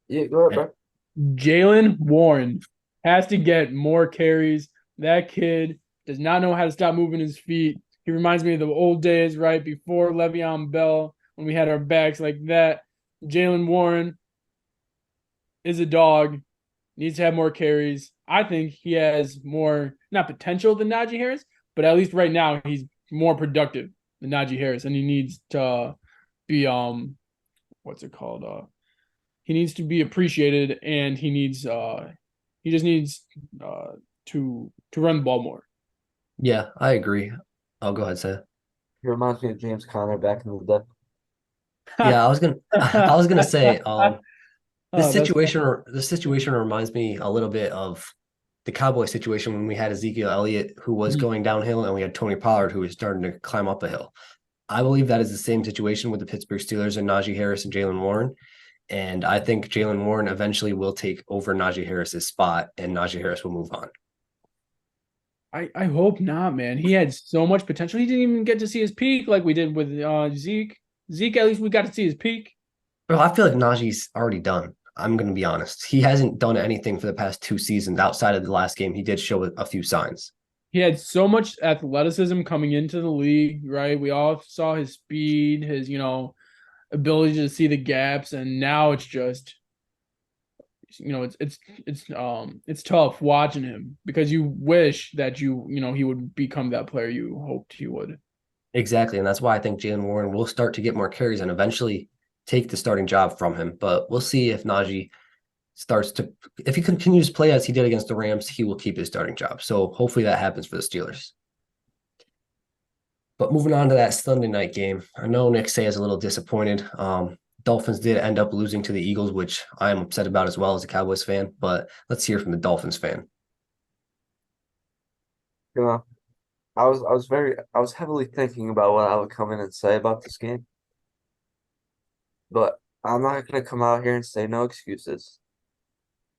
Yeah, go ahead, bro. Jalen Warren has to get more carries. That kid does not know how to stop moving his feet. He reminds me of the old days, right before Le'Veon Bell, when we had our backs like that. Jalen Warren is a dog, needs to have more carries. I think he has more, not potential than Najee Harris, but at least right now he's more productive than Najee Harris, and he needs to be what's it called? He needs to be appreciated, and he just needs to run the ball more. Yeah, I agree. I'll go ahead, say. He reminds me of James Conner back in the day. Yeah, I was gonna I was gonna say Oh, that's this situation reminds me a little bit of the Cowboy situation when we had Ezekiel Elliott who was Mhm. going downhill and we had Tony Pollard who was starting to climb up a hill. I believe that is the same situation with the Pittsburgh Steelers and Najee Harris and Jalen Warren. And I think Jalen Warren eventually will take over Najee Harris's spot and Najee Harris will move on. I hope not, man. He had so much potential. He didn't even get to see his peak like we did with Zeke. Zeke, at least we got to see his peak. Bro, I feel like Najee's already done. I'm going to be honest. He hasn't done anything for the past 2 seasons outside of the last game. He did show a few signs. He had so much athleticism coming into the league, right? We all saw his speed, his, ability to see the gaps, and now it's just, it's tough watching him because you wish that he would become that player you hoped he would. Exactly. And that's why I think Jalen Warren will start to get more carries and eventually take the starting job from him. But we'll see if Najee if he continues to play as he did against the Rams, he will keep his starting job. So hopefully that happens for the Steelers. But moving on to that Sunday night game, I know Nick Say is a little disappointed. Dolphins did end up losing to the Eagles, which I am upset about as well as a Cowboys fan. But let's hear from the Dolphins fan. You know, I was heavily thinking about what I would come in and say about this game, but I'm not gonna come out here and say no excuses.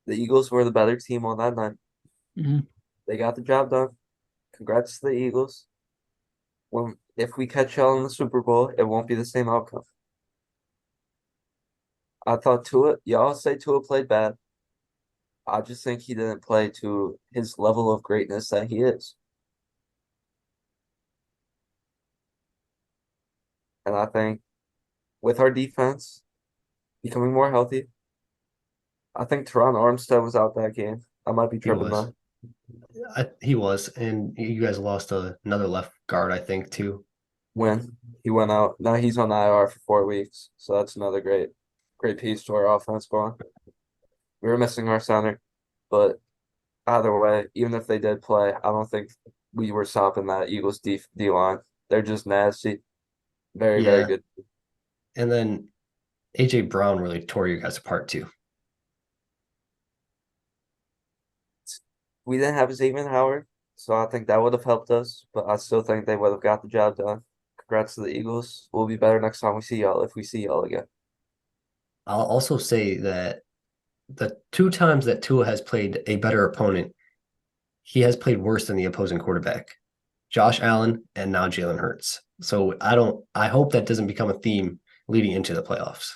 The Eagles were the better team on that night. Mhm. They got the job done. Congrats to the Eagles. If we catch y'all in the Super Bowl, it won't be the same outcome. I thought y'all say Tua played bad. I just think he didn't play to his level of greatness that he is. And I think with our defense becoming more healthy, I think Teron Armstead was out that game. I might be He tripping was. though. He was. And you guys lost another left guard, I think, too. When he went out. Now he's on IR for 4 weeks. So that's another great piece to our offense going. We were missing our center, but either way, even if they did play, I don't think we were stopping that Eagles D line. They're just nasty. Very, very Yeah. good. And then AJ Brown really tore you guys apart too. We didn't have Xavier Howard, so I think that would have helped us, but I still think they would have got the job done. Congrats to the Eagles. We'll be better next time we see y'all if we see y'all again. I'll also say that the 2 times that Tua has played a better opponent, he has played worse than the opposing quarterback, Josh Allen and now Jalen Hurts. So I hope that doesn't become a theme leading into the playoffs.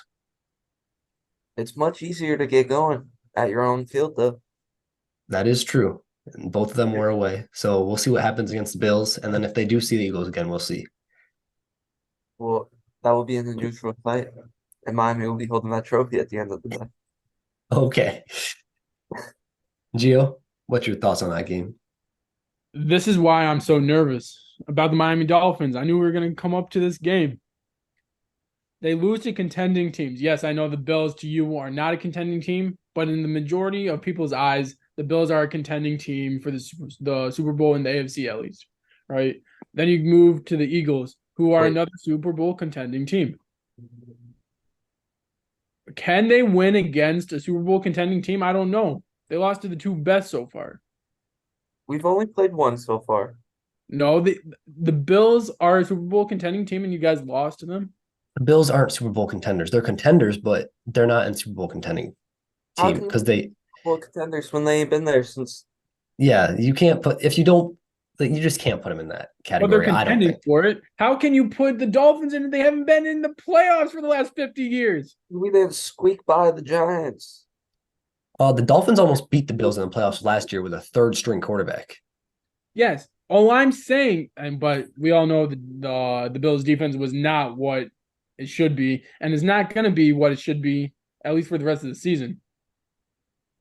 It's much easier to get going at your own field, though. That is true. And both of them were away. So we'll see what happens against the Bills. And then if they do see the Eagles again, we'll see. Well, that will be in the neutral site, and Miami will be holding that trophy at the end of the day. Okay. Gio, what's your thoughts on that game? This is why I'm so nervous about the Miami Dolphins. I knew we were going to come up to this game. They lose to contending teams. Yes, I know the Bills to you are not a contending team, but in the majority of people's eyes, the Bills are a contending team for the Super Bowl in the AFC at least, right? Then you move to the Eagles, who are Wait, another Super Bowl contending team. Can they win against a Super Bowl contending team? I don't know. They lost to the two best so far. we've only played one so far. No, the Bills are a Super Bowl contending team, and you guys lost to them. The Bills aren't Super Bowl contenders. They're contenders, but they're not in Super Bowl contending How team can because we be Super Bowl contenders when they ain't been there since? you can't put if you don't you just can't put them in that But they're category. I don't contending think. for it. How can you put the Dolphins in if they haven't been in the playoffs for the last 50 years? We didn't squeak by the Giants. The Dolphins almost beat the Bills in the playoffs last year with a third string quarterback. Yes. All I'm saying, but we all know the Bills defense was not what it should be, and is not going to be what it should be, at least for the rest of the season.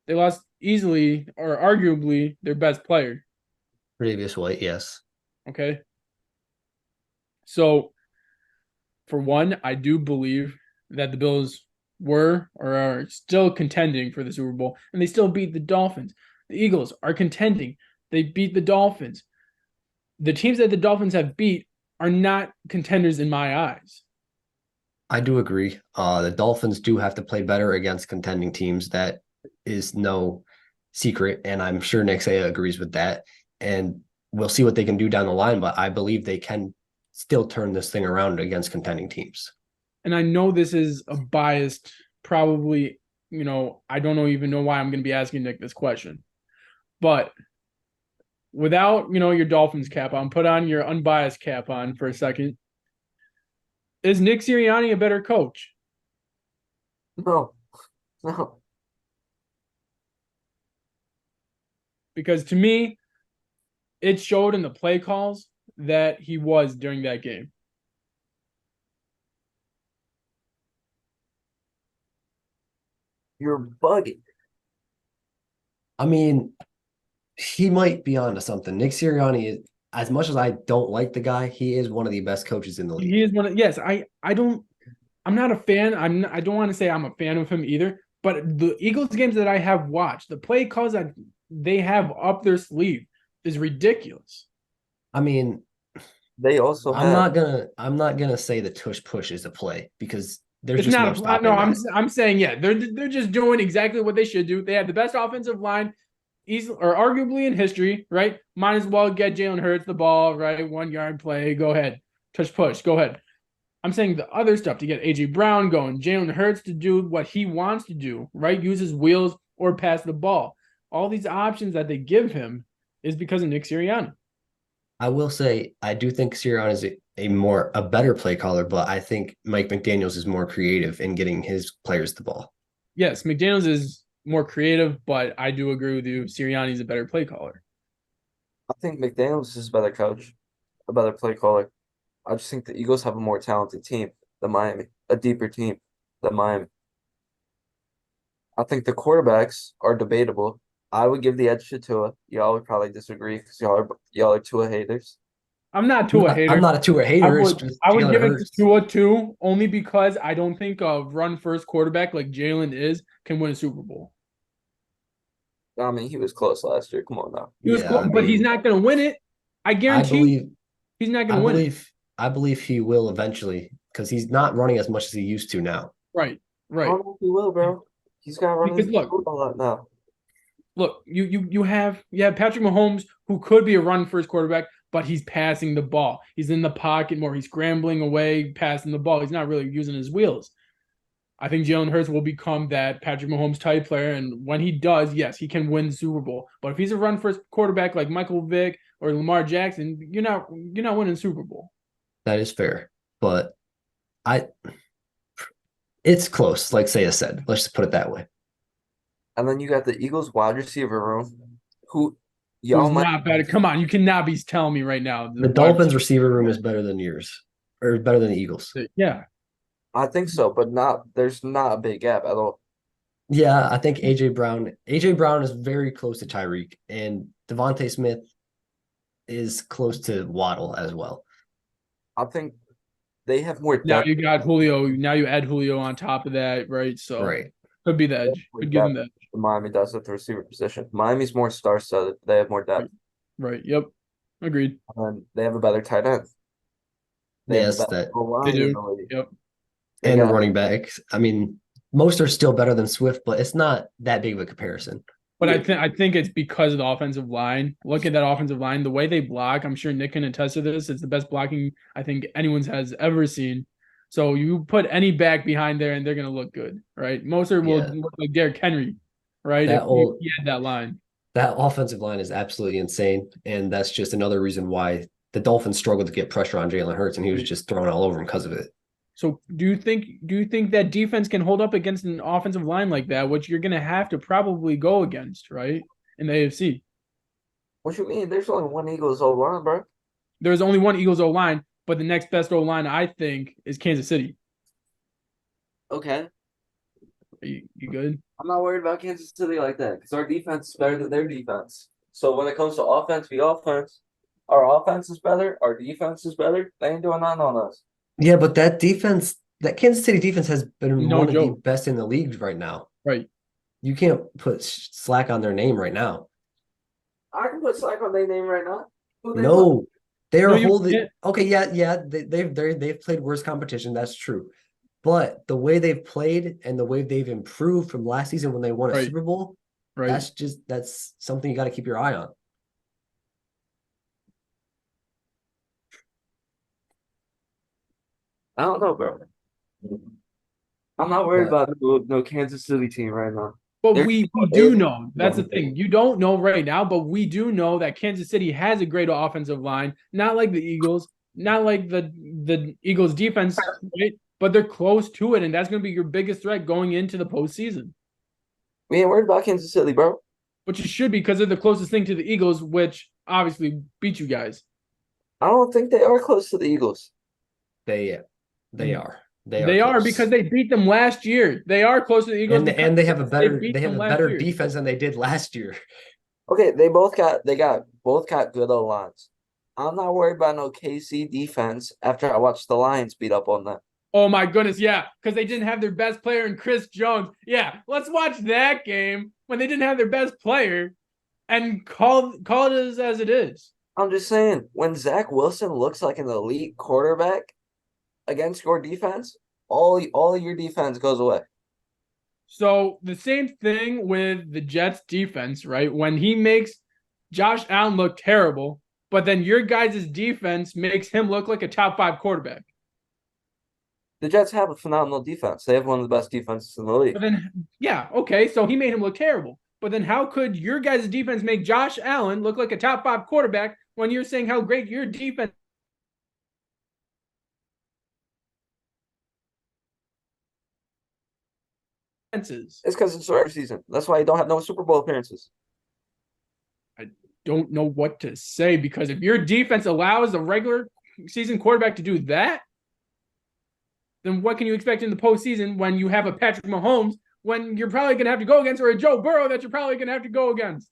They lost easily or arguably their best player. Previous White, yes. Okay. So, for one, I do believe that the Bills were or are still contending for the Super Bowl, and they still beat the Dolphins. The Eagles are contending. They beat the Dolphins. The teams that the Dolphins have beat are not contenders in my eyes. I do agree. The Dolphins do have to play better against contending teams. That is no secret, and I'm sure Nick Saya agrees with that. And we'll see what they can do down the line, but I believe they can still turn this thing around against contending teams. And I know this is a biased, probably, I don't even know why I'm going to be asking Nick this question. But without, your Dolphins cap on, put on your unbiased cap on for a second. Is Nick Sirianni a better coach? No. Because to me, it showed in the play calls that he was during that game. You're bugging. I mean, he might be onto something. Nick Sirianni is, as much as I don't like the guy, he is one of the best coaches in the league. He is one of, yes, I'm not a fan. I don't want to say I'm a fan of him either, but the Eagles games that I have watched, the play calls that they have up their sleeve is ridiculous. I mean, they also I'm not gonna say the tush push is a play because there's it's just not no a stopping no. that. I'm saying they're just doing exactly what they should do. They have the best offensive line, easily or arguably in history, right? Might as well get Jalen Hurts the ball, right? 1 yard play, go ahead, tush push, go ahead. I'm saying the other stuff to get AJ Brown going, Jalen Hurts to do what he wants to do, right? Use his wheels or pass the ball. All these options that they give him is because of Nick Sirianni. I will say I do think Sirianni is a better play caller, but I think Mike McDaniels is more creative in getting his players the ball. Yes, McDaniels is more creative, but I do agree with you. Sirianni is a better play caller. I think McDaniels is a better coach, a better play caller. I just think the Eagles have a more talented team than Miami, a deeper team than Miami. I think the quarterbacks are debatable. I would give the edge to Tua. Y'all would probably disagree because y'all are Tua haters. I'm not Tua hater. I'm not a Tua hater. I would give it to Tua too, only because I don't think a run first quarterback like Jalen is can win a Super Bowl. I mean, he was close last year. Come on now. He was close, but he's not going to win it. I guarantee he's not going to win it. I believe he will eventually because he's not running as much as he used to now. Right. I don't know if he will, bro. He's got to run a lot now. Look, you have Patrick Mahomes, who could be a run first quarterback, but he's passing the ball. He's in the pocket more. He's scrambling away, passing the ball. He's not really using his wheels. I think Jalen Hurts will become that Patrick Mahomes type player, and when he does, yes, he can win the Super Bowl. But if he's a run first quarterback like Michael Vick or Lamar Jackson, you're not winning the Super Bowl. That is fair, but it's close. Like Saya said, let's just put it that way. And then you got the Eagles wide receiver room, who's not better. Come on, you cannot be telling me right now the Dolphins receiver room is better than yours, or better than the Eagles. Yeah, I think so, but there's not a big gap at all. Yeah, I think AJ Brown is very close to Tyreek, and Devontae Smith is close to Waddle as well. I think they have more depth. Now you got Julio. Now you add Julio on top of that, right? So could be the edge. Could give them that. Miami does at the receiver position. Miami's more star-studded. They have more depth. Right. Yep. Agreed. And they have a better tight end. They do. Yep. And running backs. I mean, most are still better than Swift, but it's not that big of a comparison. But I think it's because of the offensive line. Look at that offensive line. The way they block, I'm sure Nick can attest to this. It's the best blocking I think anyone's has ever seen. So you put any back behind there and they're going to look good, right? Mostert will look like Derrick Henry, right? If he had that line. That offensive line is absolutely insane. And that's just another reason why the Dolphins struggled to get pressure on Jalen Hurts, and he was just throwing all over him because of it. So do you think that defense can hold up against an offensive line like that, which you're gonna have to probably go against, right? In the AFC. What you mean? There's only one Eagles O line, bro. There's only one Eagles O line, but the next best O line I think is Kansas City. Okay. You good? I'm not worried about Kansas City like that because our defense is better than their defense. So when it comes to offense, our offense is better, our defense is better. They ain't doing nothing on us. Yeah, but that Kansas City defense has been No one of the joke. best in the league right now. Right. You can't put slack on their name right now. I can put slack on their name right now. Who they play? No, they are No, you holding. can't. Okay, yeah. They've played worse competition. That's true, but the way they've played and the way they've improved from last season when they won a Right. Super Bowl, Right. that's something you got to keep your eye on. I don't know, bro. I'm not worried about no Kansas City team right now. But They're- we do know. That's the thing. You don't know right now, but we do know that Kansas City has a great offensive line. Not like the Eagles, not like the Eagles defense, right? But they're close to it, and that's going to be your biggest threat going into the postseason. We ain't worried about Kansas City, bro. Which you should be because they're the closest thing to the Eagles, which obviously beat you guys. I don't think they are close to the Eagles. They are. They are close. because they beat them last year. They are close to the Eagles, and they have a better beat they have them a last better year. defense than they did last year. Okay, they both got good O lines. I'm not worried about no KC defense after I watched the Lions beat up on them. Oh my goodness, yeah, because they didn't have their best player in Chris Jones. Yeah, let's watch that game when they didn't have their best player and call it as it is. I'm just saying, when Zach Wilson looks like an elite quarterback against your defense, all of your defense goes away. So the same thing with the Jets defense, right? When he makes Josh Allen look terrible, but then your guys' defense makes him look like a top 5 quarterback. The Jets have a phenomenal defense. They have one of the best defenses in the league. But then, yeah, okay, so he made him look terrible. But then how could your guys' defense make Josh Allen look like a top 5 quarterback when you're saying how great your defense is? It's because it's the regular season. That's why you don't have no Super Bowl appearances. I don't know what to say because if your defense allows a regular season quarterback to do that, then what can you expect in the postseason when you have a Patrick Mahomes when you're probably going to have to go against, or a Joe Burrow that you're probably going to have to go against?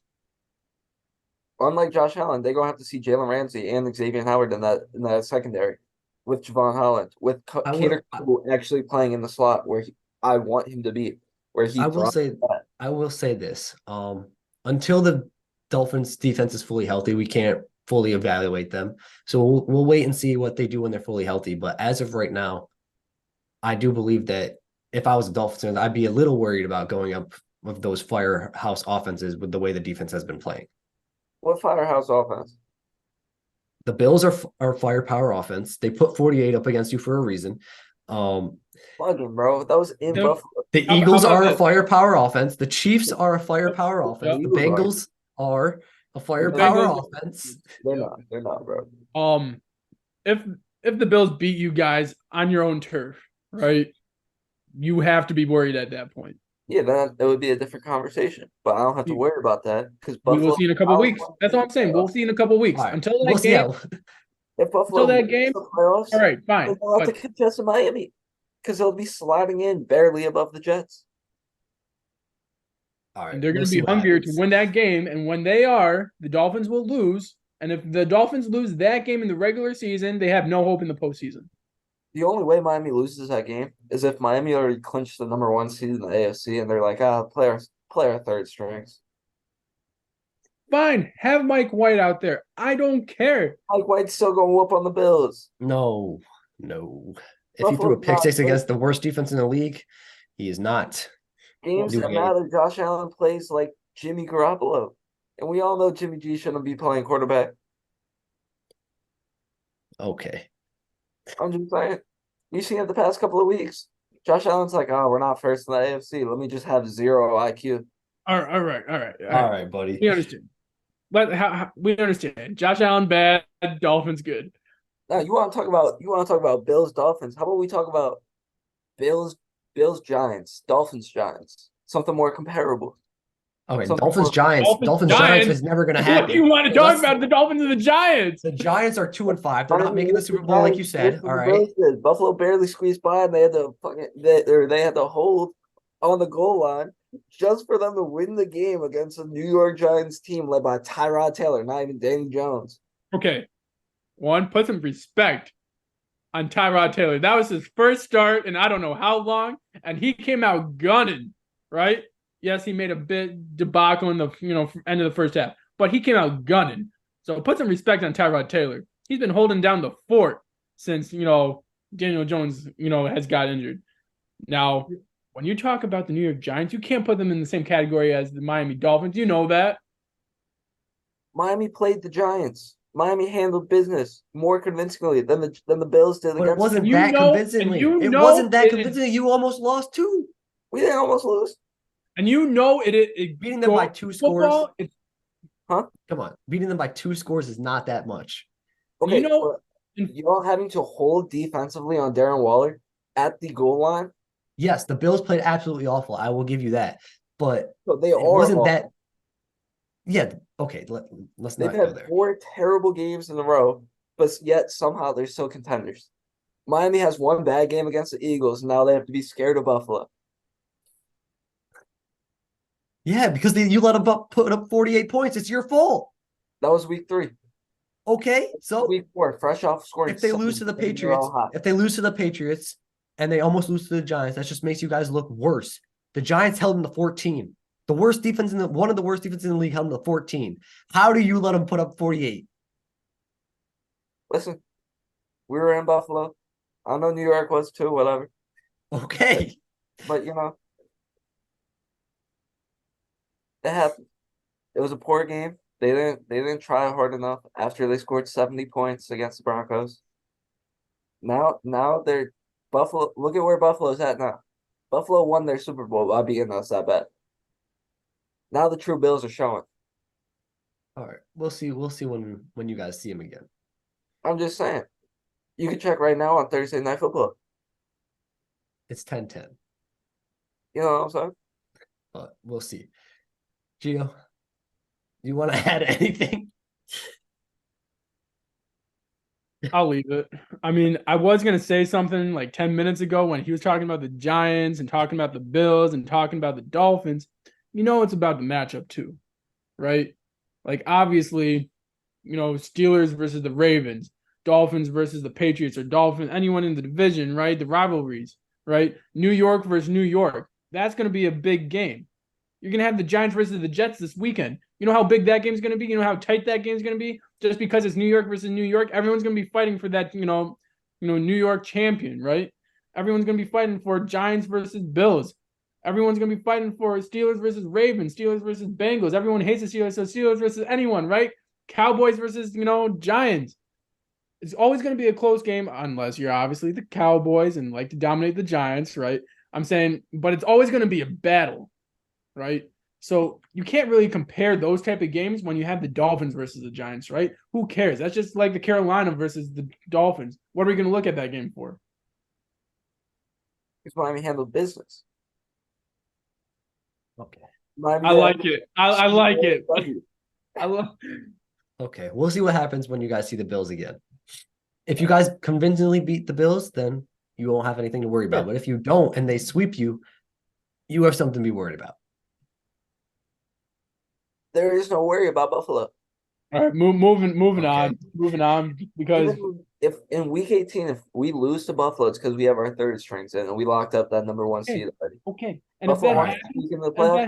Unlike Josh Allen, they're gonna have to see Jalen Ramsey and Xavier Howard in that secondary with Javon Holland, with Cater actually playing in the slot where I want him to be. Where he I will say this. Until the Dolphins defense is fully healthy, we can't fully evaluate them. So we'll wait and see what they do when they're fully healthy. But as of right now, I do believe that if I was a Dolphins fan, I'd be a little worried about going up with those firehouse offenses with the way the defense has been playing. What firehouse offense? The Bills are firepower offense. They put 48 up against you for a reason. Bugging, bro. That was in Buffalo. The Eagles are a firepower offense. The Chiefs are a firepower offense. Yep. The Bengals are a firepower offense. They're not, bro. If the Bills beat you guys on your own turf, right? You have to be worried at that point. Yeah, that would be a different conversation. But I don't have to worry about that because We will see in a couple of weeks. That's all I'm saying. We'll see in a couple of weeks. Right. Until that game. If Buffalo until that game. Playoffs, all right, fine. They'll have to contest in Miami because they'll be sliding in barely above the Jets. All right, and they're going to be hungrier to win that game. And when they are, the Dolphins will lose. And if the Dolphins lose that game in the regular season, they have no hope in the postseason. The only way Miami loses that game is if Miami already clinched the number 1 seed in the AFC and they're like, play our third strings. Fine, have Mike White out there. I don't care. Mike White's still going to whoop on the Bills. No. If he threw a pick 6 against the worst defense in the league, he is not. Games that matter, Josh Allen plays like Jimmy Garoppolo. And we all know Jimmy G shouldn't be playing quarterback. Okay. I'm just saying. You seen it the past couple of weeks. Josh Allen's like, we're not first in the AFC. Let me just have 0 IQ. All right. All right, buddy. We understand. But we understand. Josh Allen bad, Dolphins good. Now you want to talk about Bills Dolphins. How about we talk about Bills Giants, Dolphins Giants, something more comparable, Okay, something Dolphins more. Giants. Dolphins Dolphins Giants Giants. is never going to What do you happen. want to talk Let's. about? The Dolphins and the Giants. The Giants are 2-5. They're I not mean, making the Super Bowl like you said. All The right. Bills did. Buffalo barely squeezed by, and they had to hold on the goal line just for them to win the game against a New York Giants team led by Tyrod Taylor, not even Danny Jones. Okay, one, put some respect on Tyrod Taylor. That was his first start in I don't know how long, and he came out gunning, right? Yes, he made a bit debacle in the end of the first half, but he came out gunning. So put some respect on Tyrod Taylor. He's been holding down the fort since Daniel Jones has got injured. Now, when you talk about the New York Giants, you can't put them in the same category as the Miami Dolphins. You know that. Miami played the Giants. Miami handled business more convincingly than the Bills did But it against. wasn't that convincingly. It wasn't that convincingly. You almost lost two. We didn't almost lose. And it beating them by 2 scores. Huh? Come on, beating them by 2 scores is not that much. Okay, having to hold defensively on Darren Waller at the goal line. Yes, the Bills played absolutely awful. I will give you that, but it wasn't that. Yeah. Okay. Let's not go there. 4 terrible games in a row, but yet somehow they're still contenders. Miami has 1 bad game against the Eagles. And now they have to be scared of Buffalo. Yeah, because you let them put up 48 points. It's your fault. That was week 3. Okay, so week 4, fresh off scoring. If they lose to the Patriots, and they almost lose to the Giants, that just makes you guys look worse. The Giants held them to 14. The worst defense one of the worst defenses in the league held them to 14. How do you let them put up 48? Listen, we were in Buffalo. I know New York was too, whatever. Okay. But it happened. It was a poor game. They didn't try hard enough after they scored 70 points against the Broncos. Now they're Buffalo. Look at where Buffalo's at now. Buffalo won their Super Bowl by beating us, I bet. Now the true Bills are showing. All right. We'll see when you guys see them again. I'm just saying. You can check right now on Thursday Night Football. It's 10-10. You know what I'm saying? But we'll see. Gio, you want to add anything? I'll leave it. I mean, I was going to say something like 10 minutes ago when he was talking about the Giants and talking about the Bills and talking about the Dolphins. It's about the matchup too, right? Like, obviously, Steelers versus the Ravens, Dolphins versus the Patriots, or anyone in the division, right? The rivalries, right? New York versus New York. That's going to be a big game. You're going to have the Giants versus the Jets this weekend. You know how big that game's going to be? You know how tight that game's going to be? Just because it's New York versus New York, everyone's going to be fighting for that, New York champion, right? Everyone's going to be fighting for Giants versus Bills. Everyone's going to be fighting for Steelers versus Ravens, Steelers versus Bengals. Everyone hates the Steelers, so Steelers versus anyone, right? Cowboys versus, Giants. It's always going to be a close game unless you're obviously the Cowboys and like to dominate the Giants, right? I'm saying, but it's always going to be a battle, right? So you can't really compare those type of games when you have the Dolphins versus the Giants, right? Who cares? That's just like the Carolina versus the Dolphins. What are we going to look at that game for? Because Miami handled business. Okay. I like it. I like it. Okay, we'll see what happens when you guys see the Bills again. If you guys convincingly beat the Bills, then you won't have anything to worry about. But if you don't and they sweep you, you have something to be worried about. There is no worry about Buffalo. All right, moving on. Because if in week 18, if we lose to Buffalo, it's because we have our third strings in and we locked up that number 1 seed already. Okay, and if that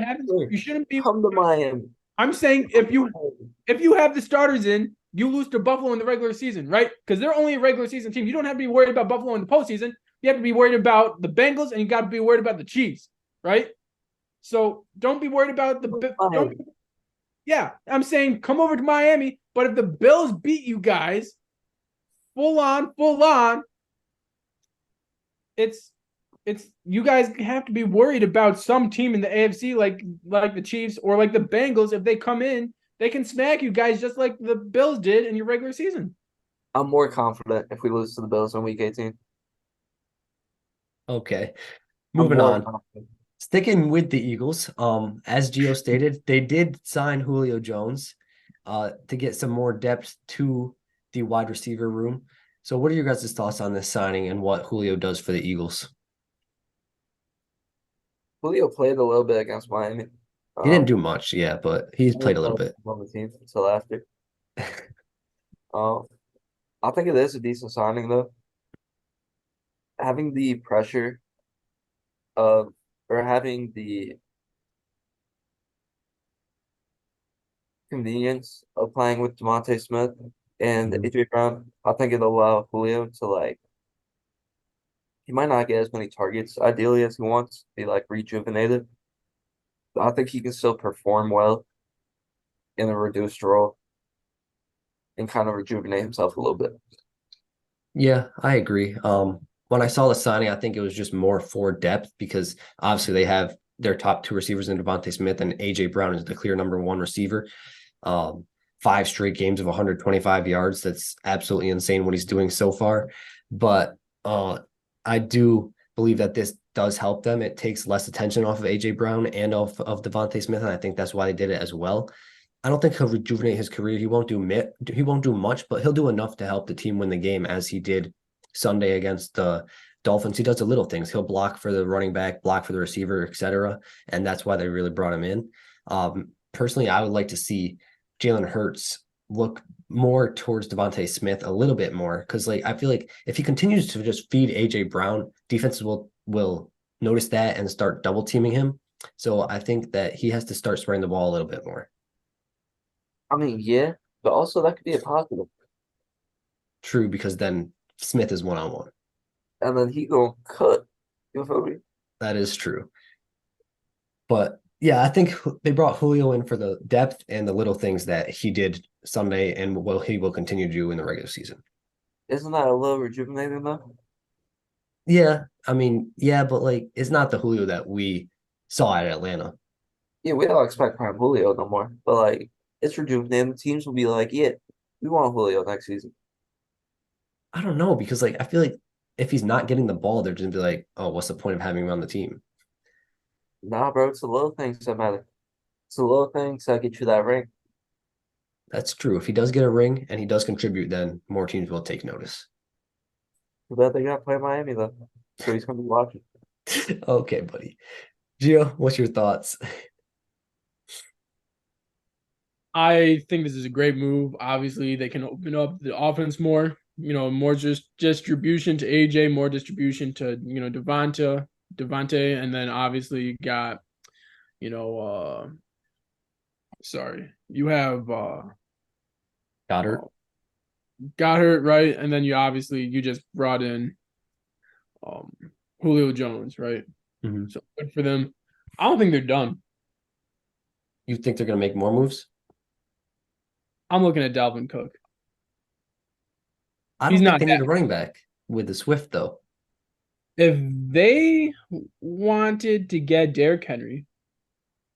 happens, you shouldn't be come to Miami. I'm saying if you have the starters in, you lose to Buffalo in the regular season, right? Because they're only a regular season team. You don't have to be worried about Buffalo in the postseason. You have to be worried about the Bengals, and you got to be worried about the Chiefs, right? So don't be worried about yeah, I'm saying come over to Miami, but if the Bills beat you guys full on, it's you guys have to be worried about some team in the AFC like the Chiefs or like the Bengals. If they come in, they can smack you guys just like the Bills did in your regular season. I'm more confident if we lose to the Bills in Week 18. Okay, I'm moving more on. confident. Sticking with the Eagles, as Gio stated, they did sign Julio Jones, to get some more depth to the wide receiver room. So, what are your guys' thoughts on this signing and what Julio does for the Eagles? Julio played a little bit against Miami. He didn't Um, do much, yeah, but he's I played a didn't little know bit. he was on the team until after. Um, I think it is a decent signing though. Having the pressure of or having the convenience of playing with DeVonta Smith and Mhm. AJ Brown, I think it'll allow Julio to he might not get as many targets ideally as he wants, be like rejuvenated. But I think he can still perform well in a reduced role and kind of rejuvenate himself a little bit. Yeah, I agree. When I saw the signing, I think it was just more for depth because obviously they have their top two receivers in Devontae Smith and AJ Brown is the clear number one receiver. Um, 5 straight games of 125 yards. That's absolutely insane what he's doing so far. But I do believe that this does help them. It takes less attention off of AJ Brown and of Devontae Smith, and I think that's why they did it as well. I don't think he'll rejuvenate his career. He won't do much, but he'll do enough to help the team win the game as he did Sunday against the Dolphins. He does the little things. He'll block for the running back, block for the receiver, etc. And that's why they really brought him in. Personally, I would like to see Jalen Hurts look more towards Devontae Smith a little bit more because I feel like if he continues to just feed AJ Brown, defenses will notice that and start double teaming him. So I think that he has to start spreading the ball a little bit more. I mean, yeah, but also that could be a positive. True, because then Smith is 1-on-1. And then he gonna cut. You feel me? That is true. But yeah, I think they brought Julio in for the depth and the little things that he did Sunday and what he will continue to do in the regular season. Isn't that a little rejuvenating though? Yeah, I mean, yeah, but it's not the Julio that we saw at Atlanta. Yeah, we don't expect prime Julio no more. But it's rejuvenating. Teams will be like, yeah, we want Julio next season. I don't know because I feel like if he's not getting the ball, they're just gonna be like, oh, what's the point of having him on the team? Nah, bro, it's the little things that matter. It's the little things that get you that ring. That's true. If he does get a ring and he does contribute, then more teams will take notice. Too bad they gotta play Miami though. So he's gonna be watching. Okay, buddy. Gio, what's your thoughts? I think this is a great move. Obviously, they can open up the offense more. More just distribution to AJ, more distribution to Devontae, and then obviously you got you know sorry, you have Goddard. got hurt right, and then you just brought in um Julio Jones, right? Mhm. So good for them. I don't think they're done. You think they're gonna make more moves? I'm looking at Dalvin Cook. I He's don't think not they need that. a running back with the Swift though. If they wanted to get Derrick Henry,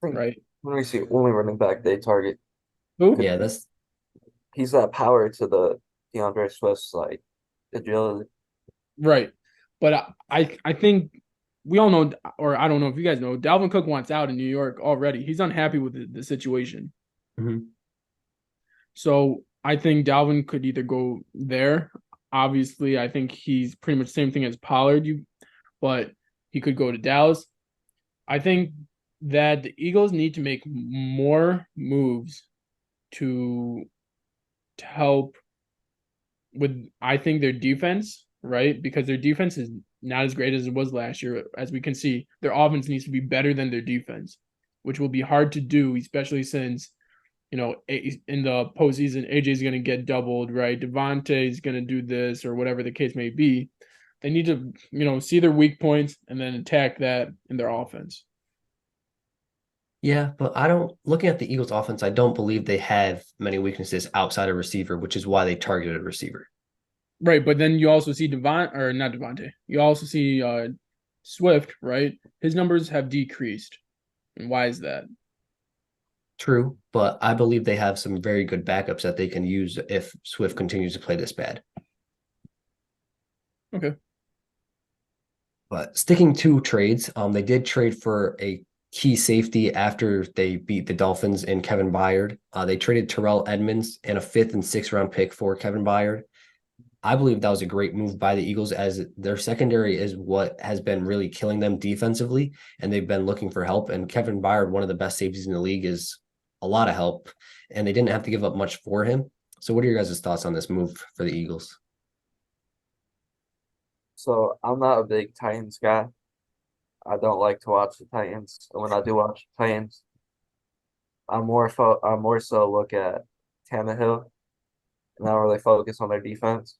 I think right? when we see only running back they target Who? could Yeah, be that's he's that power to the DeAndre Swift's agility. Right. But I think we all know, or I don't know if you guys know, Dalvin Cook wants out in New York already. He's unhappy with the situation. mhm. So I think Dalvin could either go there. Obviously, I think he's pretty much the same thing as Pollard, but he could go to Dallas. I think that the Eagles need to make more moves to help with I think their defense, right? Because their defense is not as great as it was last year. As we can see, their offense needs to be better than their defense, which will be hard to do, especially since in the postseason, AJ is going to get doubled, right? Devontae is going to do this or whatever the case may be. They need to, see their weak points and then attack that in their offense. Yeah, but I don't looking at the Eagles offense, I don't believe they have many weaknesses outside of receiver, which is why they targeted a receiver. Right, but then you also see or not Devontae. You also see Swift, right? His numbers have decreased. And why is that? True, but I believe they have some very good backups that they can use if Swift continues to play this bad. Okay. But sticking to trades, they did trade for a key safety after they beat the Dolphins in Kevin Byard. They traded Terrell Edmonds and a fifth and sixth round pick for Kevin Byard. I believe that was a great move by the Eagles as their secondary is what has been really killing them defensively, and they've been looking for help. And Kevin Byard, one of the best safeties in the league, is a lot of help, and they didn't have to give up much for him. So, what are your guys' thoughts on this move for the Eagles? So I'm not a big Titans guy. I don't like to watch the Titans. And when I do watch the Titans, I more so look at Tannehill and not really focus on their defense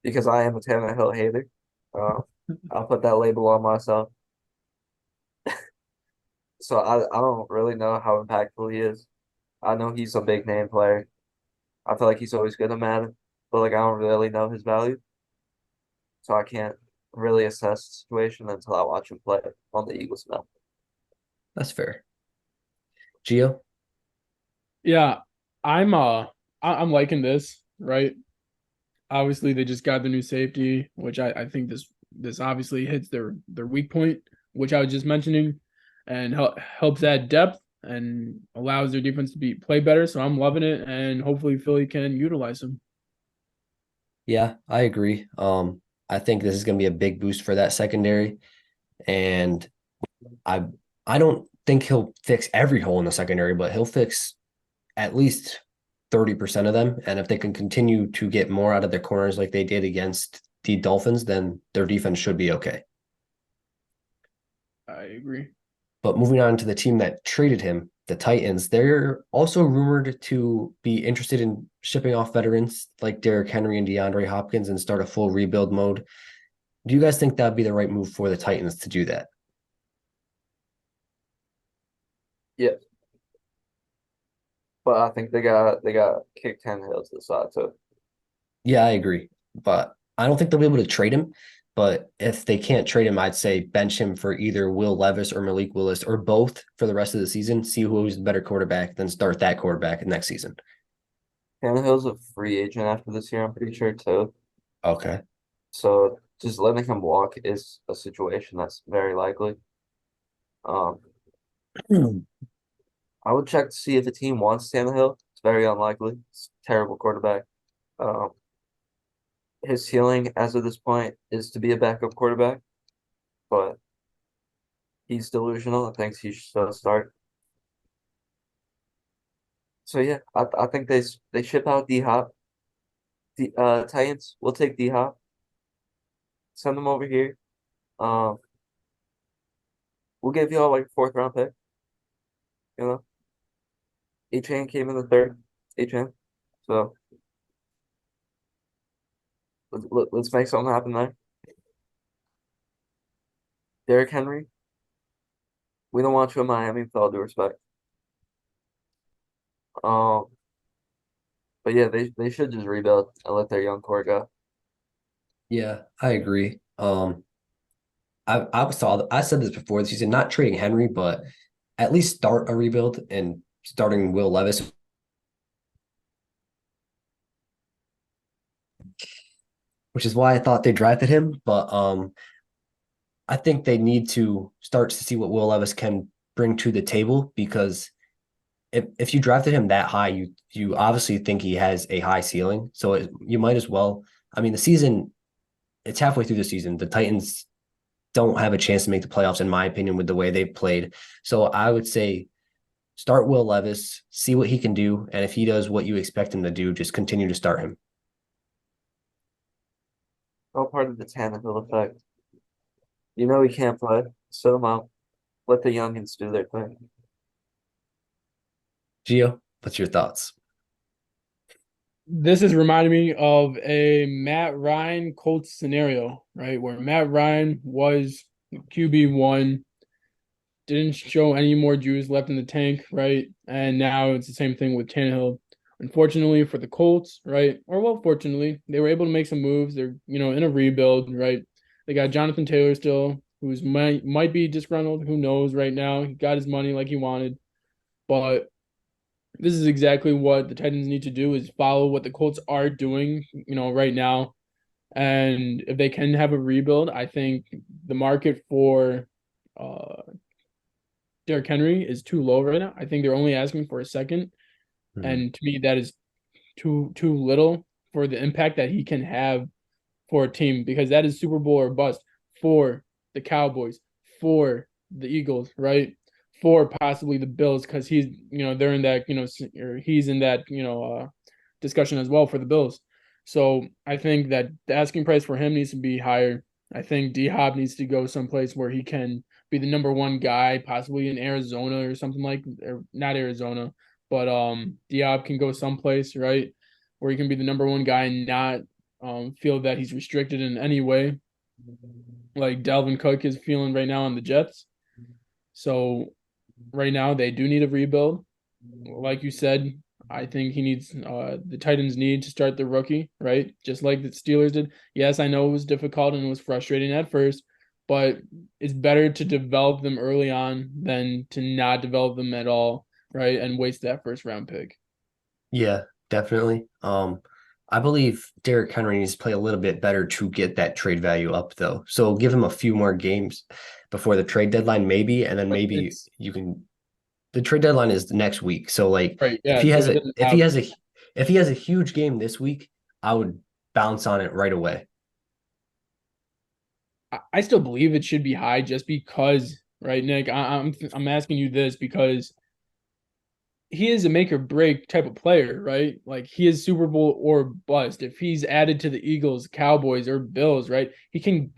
because I am a Tannehill hater. Uh, I'll put that label on myself. So I don't really know how impactful he is. I know he's a big name player. I feel like he's always good at Madden, but like I don't really know his value, so I can't really assess the situation until I watch him play on the Eagles now. That's fair. Gio? Yeah, I'm liking this, right? Obviously, they just got the new safety, which I think this obviously hits their weak point, which I was just mentioning, and helps add depth and allows their defense to play better. So I'm loving it, and hopefully Philly can utilize him. Yeah, I agree. I think this is going to be a big boost for that secondary, and I I don't think he'll fix every hole in the secondary, but he'll fix at least 30% of them. And if they can continue to get more out of their corners like they did against the Dolphins, then their defense should be okay. I agree. But moving on to the team that traded him, the Titans, they're also rumored to be interested in shipping off veterans like Derrick Henry and DeAndre Hopkins and start a full rebuild mode. Do you guys think that'd be the right move for the Titans to do that? Yeah, but I think they got kick Tannehill to the side too. Yeah, I agree. But I don't think they'll be able to trade him. But if they can't trade him, I'd say bench him for either Will Levis or Malik Willis or both for the rest of the season. See who's the better quarterback, then start that quarterback next season. Tannehill's a free agent after this year, I'm pretty sure too. Okay. So just letting him walk is a situation that's very likely. Um, I would check to see if the team wants Tannehill. It's very unlikely. It's a terrible quarterback. Um, his ceiling as of this point is to be a backup quarterback, but he's delusional and thinks he should start. So yeah, I think they ship out D Hop. The Titans will take D Hop, send them over here. Um, we'll give y'all like fourth round pick. You know, Chain came in the third. Chain. So let's make something happen there. Derrick Henry, we don't want you in Miami with all due respect. Um, but yeah, they should just rebuild and let their young core go. Yeah, I agree. I said this before the season, not trading Henry, but at least start a rebuild and starting Will Levis, which is why I thought they drafted him. But I think they need to start to see what Will Levis can bring to the table because if you drafted him that high, you obviously think he has a high ceiling. So you might as well. I mean, the season it's halfway through the season. The Titans don't have a chance to make the playoffs, in my opinion, with the way they've played. So I would say start Will Levis, see what he can do, and if he does what you expect him to do, just continue to start him. All part of the Tannehill effect. You know he can't play, sit him out. Let the youngins do their thing. Gio, what's your thoughts? This is reminding me of a Matt Ryan Colts scenario, right? Where Matt Ryan was QB1, didn't show any more juice left in the tank, right? And now it's the same thing with Tannehill. Unfortunately for the Colts, right? Or well, fortunately, they were able to make some moves. They're, in a rebuild, right? They got Jonathan Taylor still, who's might be disgruntled. Who knows right now? He got his money like he wanted. But this is exactly what the Titans need to do is follow what the Colts are doing, right now. And if they can have a rebuild, I think the market for uh Derrick Henry is too low right now. I think they're only asking for a second. Mhm. And to me, that is too little for the impact that he can have for a team because that is Super Bowl or bust for the Cowboys, for the Eagles, right? For possibly the Bills because they're in that, or he's in that, discussion as well for the Bills. So I think that the asking price for him needs to be higher. I think D Hop needs to go someplace where he can be the number one guy, possibly in Arizona or something or not Arizona, but D Hop can go someplace, right? Where he can be the number one guy and not feel that he's restricted in any way, like Dalvin Cook is feeling right now on the Jets. So right now they do need a rebuild. Like you said, I think the Titans need to start the rookie, right? Just like the Steelers did. Yes, I know it was difficult and it was frustrating at first, but it's better to develop them early on than to not develop them at all, right? And waste that first round pick. Yeah, definitely. I believe Derrick Henry needs to play a little bit better to get that trade value up, though. So give him a few more games before the trade deadline, maybe, and then But maybe it's you can. The trade deadline is the next week, so like right, if yeah. he So has he a doesn't if he have has a if he has a huge game this week, I would bounce on it right away. I still believe it should be high just because, right, Nick? I'm asking you this because he is a make or break type of player, right? Like he is Super Bowl or bust. If he's added to the Eagles, Cowboys, or Bills, right, he can,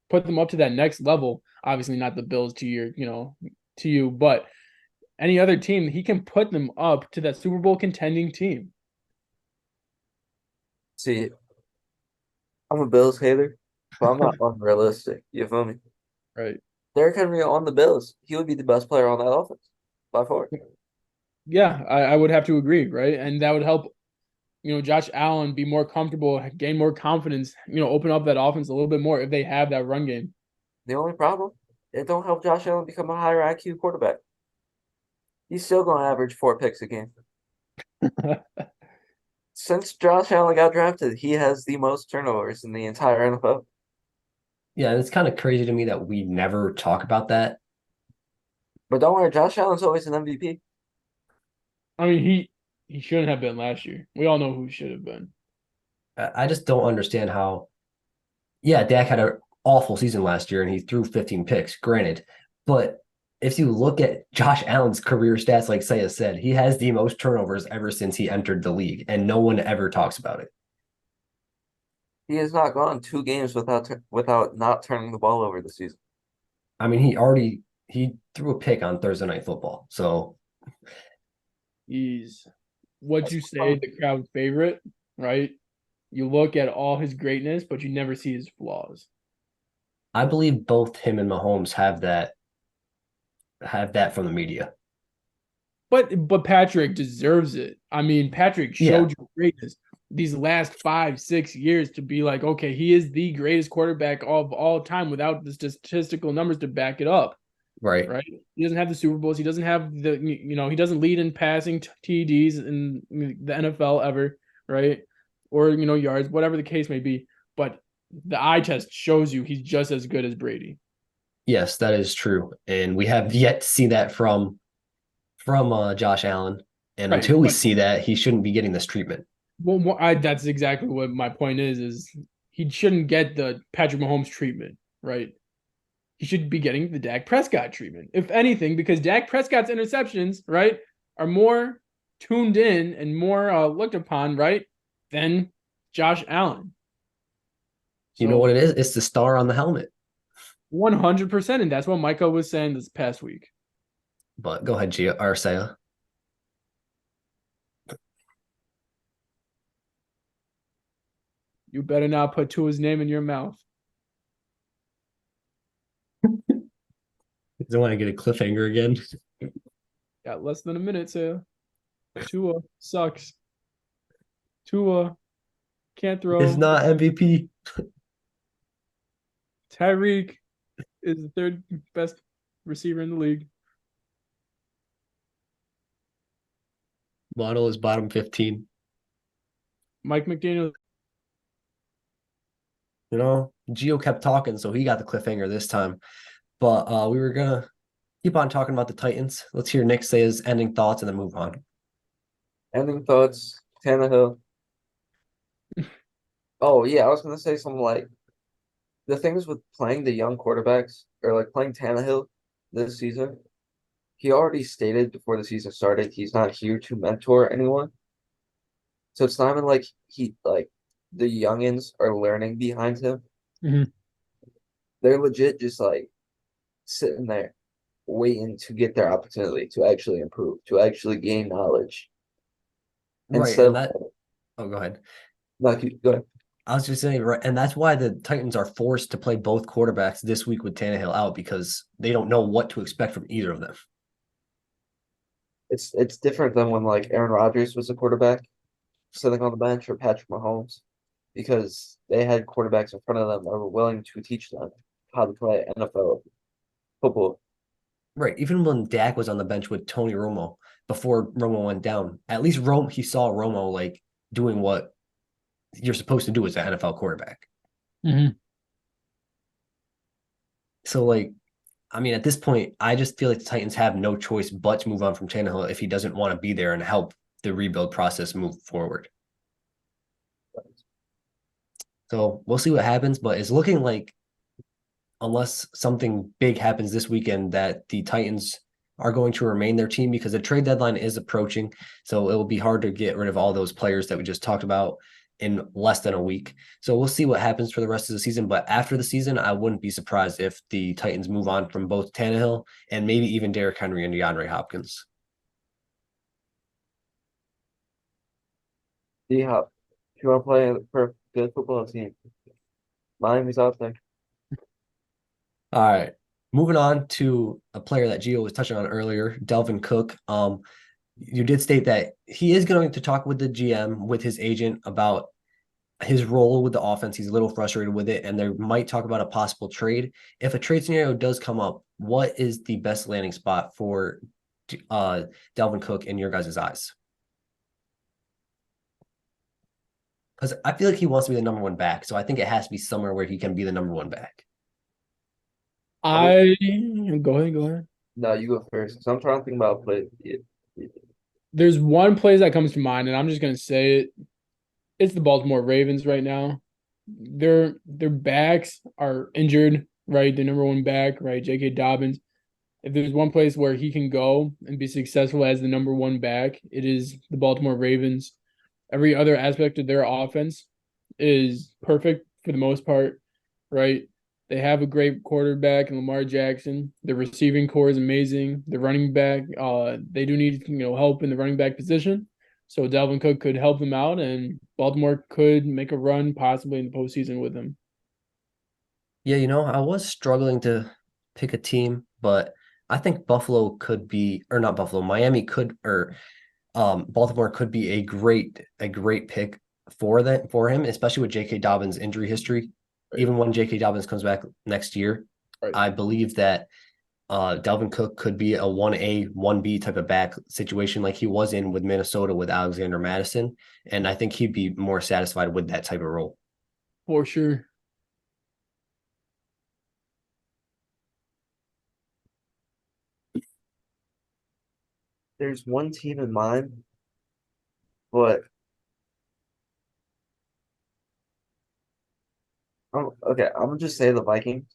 put them up to that next level. Obviously, not the Bills to you, but any other team, he can put them up to that Super Bowl contending team. See, I'm a Bills hater, but I'm not unrealistic. You feel me? Right. Derrick Henry on the Bills, he would be the best player on that offense by far. Yeah, I would have to agree, right? And that would help Josh Allen be more comfortable, gain more confidence, open up that offense a little bit more if they have that run game. The only problem, it don't help Josh Allen become a higher IQ quarterback. He's still going to average 4 picks a game. Since Josh Allen got drafted, he has the most turnovers in the entire NFL. Yeah, and it's kind of crazy to me that we never talk about that. But don't worry, Josh Allen's always an MVP. I mean, he shouldn't have been last year. We all know who he should have been. I just don't understand how. Yeah, Dak had an awful season last year and he threw 15 picks, granted. But if you look at Josh Allen's career stats, like Saya said, he has the most turnovers ever since he entered the league, and no one ever talks about it. He has not gone 2 games without not turning the ball over this season. I mean, he threw a pick on Thursday Night Football. So He's what That's you the say, problem. the crowd favorite, right? You look at all his greatness, but you never see his flaws. I believe both him and Mahomes have that from the media. But Patrick deserves it. I mean, Patrick Yeah, showed you greatness these last 5, 6 years to be like, okay, he is the greatest quarterback of all time without the statistical numbers to back it up. right. Right? He doesn't have the Super Bowls. He doesn't have he doesn't lead in passing TDs in the NFL ever, right? Or, yards, whatever the case may be. But the eye test shows you he's just as good as Brady. Yes, that is true. And we have yet to see that from Josh Allen. And Right. until we But see that, he shouldn't be getting this treatment. that's exactly what my point is he shouldn't get the Patrick Mahomes treatment, right? He should be getting the Dak Prescott treatment, if anything, because Dak Prescott's interceptions, right, are more tuned in and more looked upon, right, than Josh Allen. You know So what it is? It's the star on the helmet. 100%, and that's what Micah was saying this past week. But go ahead, Gia Arcea. You better not put Tua's name in your mouth. Doesn't want to get a cliffhanger again. Got less than a minute, so Tua sucks. Tua can't It's throw. not MVP. Tyreek is the third best receiver in the league. Waddle is bottom 15. Mike McDaniel. Gio kept talking, so he got the cliffhanger this time. But we were gonna keep on talking about the Titans. Let's hear Nick say his ending thoughts and then move on. Ending thoughts, Tannehill. Oh yeah, I was gonna say something like the things with playing the young quarterbacks or like playing Tannehill this season. He already stated before the season started he's not here to mentor anyone. So it's not even like the youngins are learning behind him. Mhm. They're legit just like sitting there waiting to get their opportunity to actually improve, to actually gain knowledge. Right, Instead and of that. Oh, go ahead. like go ahead. I was just saying, right, and that's why the Titans are forced to play both quarterbacks this week with Tannehill out because they don't know what to expect from either of them. It's different than when like Aaron Rodgers was a quarterback sitting on the bench or Patrick Mahomes because they had quarterbacks in front of them that were willing to teach them how to play NFL football. Right, even when Dak was on the bench with Tony Romo before Romo went down, at least he saw Romo like doing what you're supposed to do as an NFL quarterback. Mhm. So, like, I mean, at this point, I just feel like the Titans have no choice but to move on from Tannehill if he doesn't want to be there and help the rebuild process move forward. So we'll see what happens, but it's looking like unless something big happens this weekend, that the Titans are going to remain their team because the trade deadline is approaching. So it will be hard to get rid of all those players that we just talked about in less than a week. So we'll see what happens for the rest of the season. But after the season, I wouldn't be surprised if the Titans move on from both Tannehill and maybe even Derrick Henry and DeAndre Hopkins. D-Hop, if you want to play for a good football team, Miami's out there. All right. Moving on to a player that Gio was touching on earlier, Delvin Cook. You did state that he is going to talk with the GM, with his agent about his role with the offense. He's a little frustrated with it, and they might talk about a possible trade. If a trade scenario does come up, what is the best landing spot for Delvin Cook in your guys' eyes? Because I feel like he wants to be the number one back, so I think it has to be somewhere where he can be the number one back. I Go ahead, go ahead. No, you go first. So I'm trying to think about play. There's one place that comes to mind, and I'm just gonna say it. It's the Baltimore Ravens right now. Their backs are injured, right? The number one back, right? J.K. Dobbins. If there's one place where he can go and be successful as the number one back, it is the Baltimore Ravens. Every other aspect of their offense is perfect for the most part, right? They have a great quarterback in Lamar Jackson. The receiving core is amazing. The running back, they do need help in the running back position. So Dalvin Cook could help them out, and Baltimore could make a run possibly in the postseason with him. Yeah, I was struggling to pick a team, but I think Buffalo could be, or not Buffalo, Miami could, or Baltimore could be a great pick for him, especially with J.K. Dobbins' injury history. Right. Even when J.K. Dobbins comes back next year, Right. I believe that Dalvin Cook could be a 1A, 1B type of back situation like he was in with Minnesota with Alexander Madison. And I think he'd be more satisfied with that type of role. For sure. There's one team in mind, but okay. I'm gonna just say the Vikings.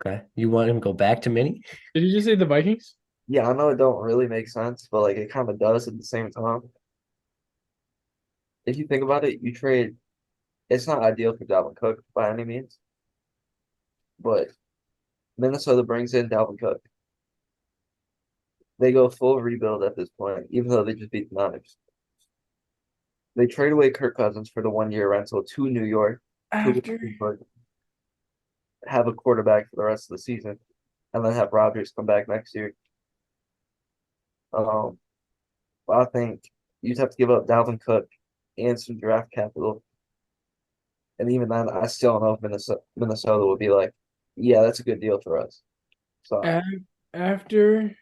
Okay. You want him to go back to Minnie? Did you just say the Vikings? Yeah, I know it don't really make sense, but like it kind of does at the same time. If you think about it, you trade. It's not ideal for Dalvin Cook by any means, but Minnesota brings in Dalvin Cook. They go full rebuild at this point, even though they just beat the Niners. They trade away Kirk Cousins for the 1 year rental to New York to After have a quarterback for the rest of the season, and then have Rodgers come back next year. Um, I think you'd have to give up Dalvin Cook and some draft capital, and even then, I still don't know if Minnesota would be like, yeah, that's a good deal for us. So after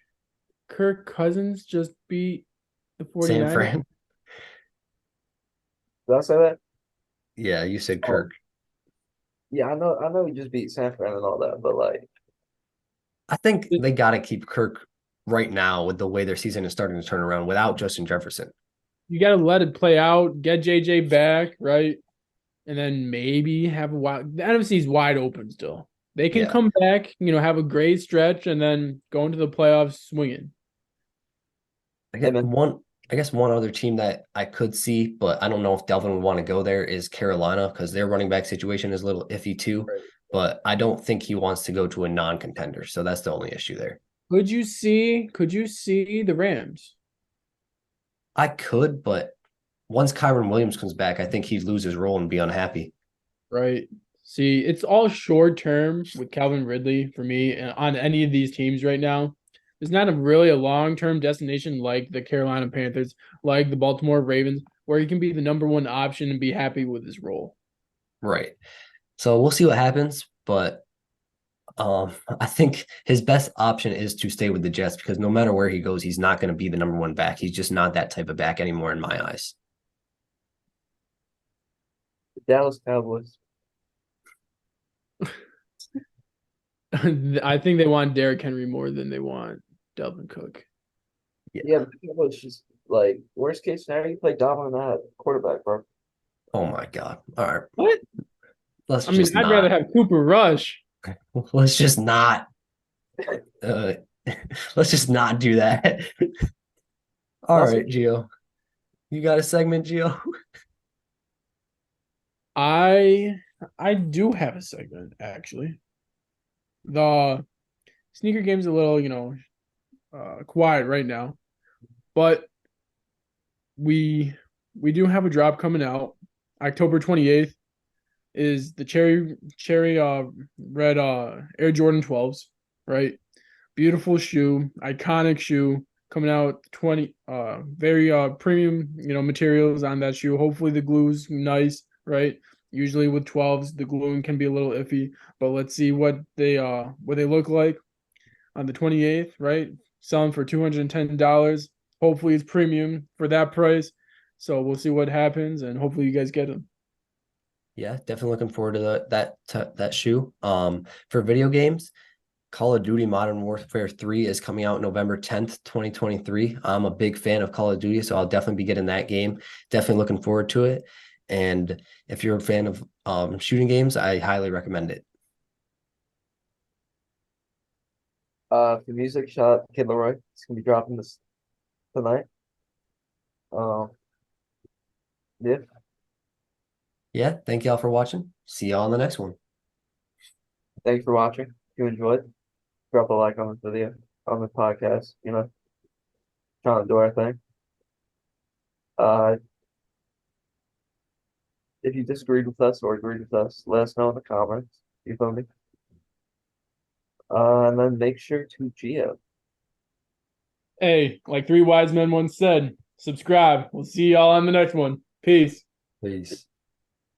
Kirk Cousins just beat The San 49ers. Fran. Did I say that? Yeah, you said Oh, Kirk. yeah, I know he just beat San Fran and all that, but like, I think they got to keep Kirk right now with the way their season is starting to turn around without Justin Jefferson. You got to let it play out, get JJ back, right? And then maybe have a wide. The NFC's wide open still. They can Yeah. come back, have a great stretch, and then go into the playoffs swinging. I hey get man, one. I guess one other team that I could see, but I don't know if Delvin would want to go there is Carolina because their running back situation is a little iffy too. But I don't think he wants to go to a non-contender, so that's the only issue there. Could you see the Rams? I could, but once Kyron Williams comes back, I think he'd lose his role and be unhappy. Right. See, it's all short term with Calvin Ridley for me and on any of these teams right now. There's not a long term destination like the Carolina Panthers, like the Baltimore Ravens, where he can be the number one option and be happy with his role. Right. So we'll see what happens, but I think his best option is to stay with the Jets because no matter where he goes, he's not going to be the number one back. He's just not that type of back anymore in my eyes. the Dallas Cowboys. I think they want Derrick Henry more than they want Delvin Cook. Yeah, but the Cowboys just like worst case scenario, you play Dalvin at quarterback, bro. Oh my God. All right. What? Let's I mean, just I'd rather not. have Cooper Rush. Let's just not. Uh, let's just not do that. All That's right, Gio. You got a segment, Gio? I I do have a segment actually. The sneaker game's a little, quiet right now, but we we do have a drop coming out. October 28th is the cherry red Air Jordan 12s, right? Beautiful shoe, iconic shoe coming out 20 very premium, materials on that shoe. Hopefully the glue's nice, right? Usually with 12s the gluing can be a little iffy, but let's see what they look like on the 28th, right? Selling for $210. Hopefully it's premium for that price. So we'll see what happens and hopefully you guys get them. Yeah, definitely looking forward to that shoe. For video games, Call of Duty Modern Warfare 3 is coming out November 10th, 2023. I'm a big fan of Call of Duty, so I'll definitely be getting that game. Definitely looking forward to it. And if you're a fan of shooting games, I highly recommend it. the music shot Kid Leroy. It's gonna be dropping this tonight. Um, yeah. Yeah, thank y'all for watching. See y'all on the next one. Thanks for watching. If you enjoyed, drop a like on this video, on the podcast. Trying to do our thing. Uh, if you disagreed with us or agreed with us, let us know in the comments. You feel me? And then make sure to Geo. Hey, like three wise men once said, subscribe. We'll see y'all on the next one. Peace. Peace.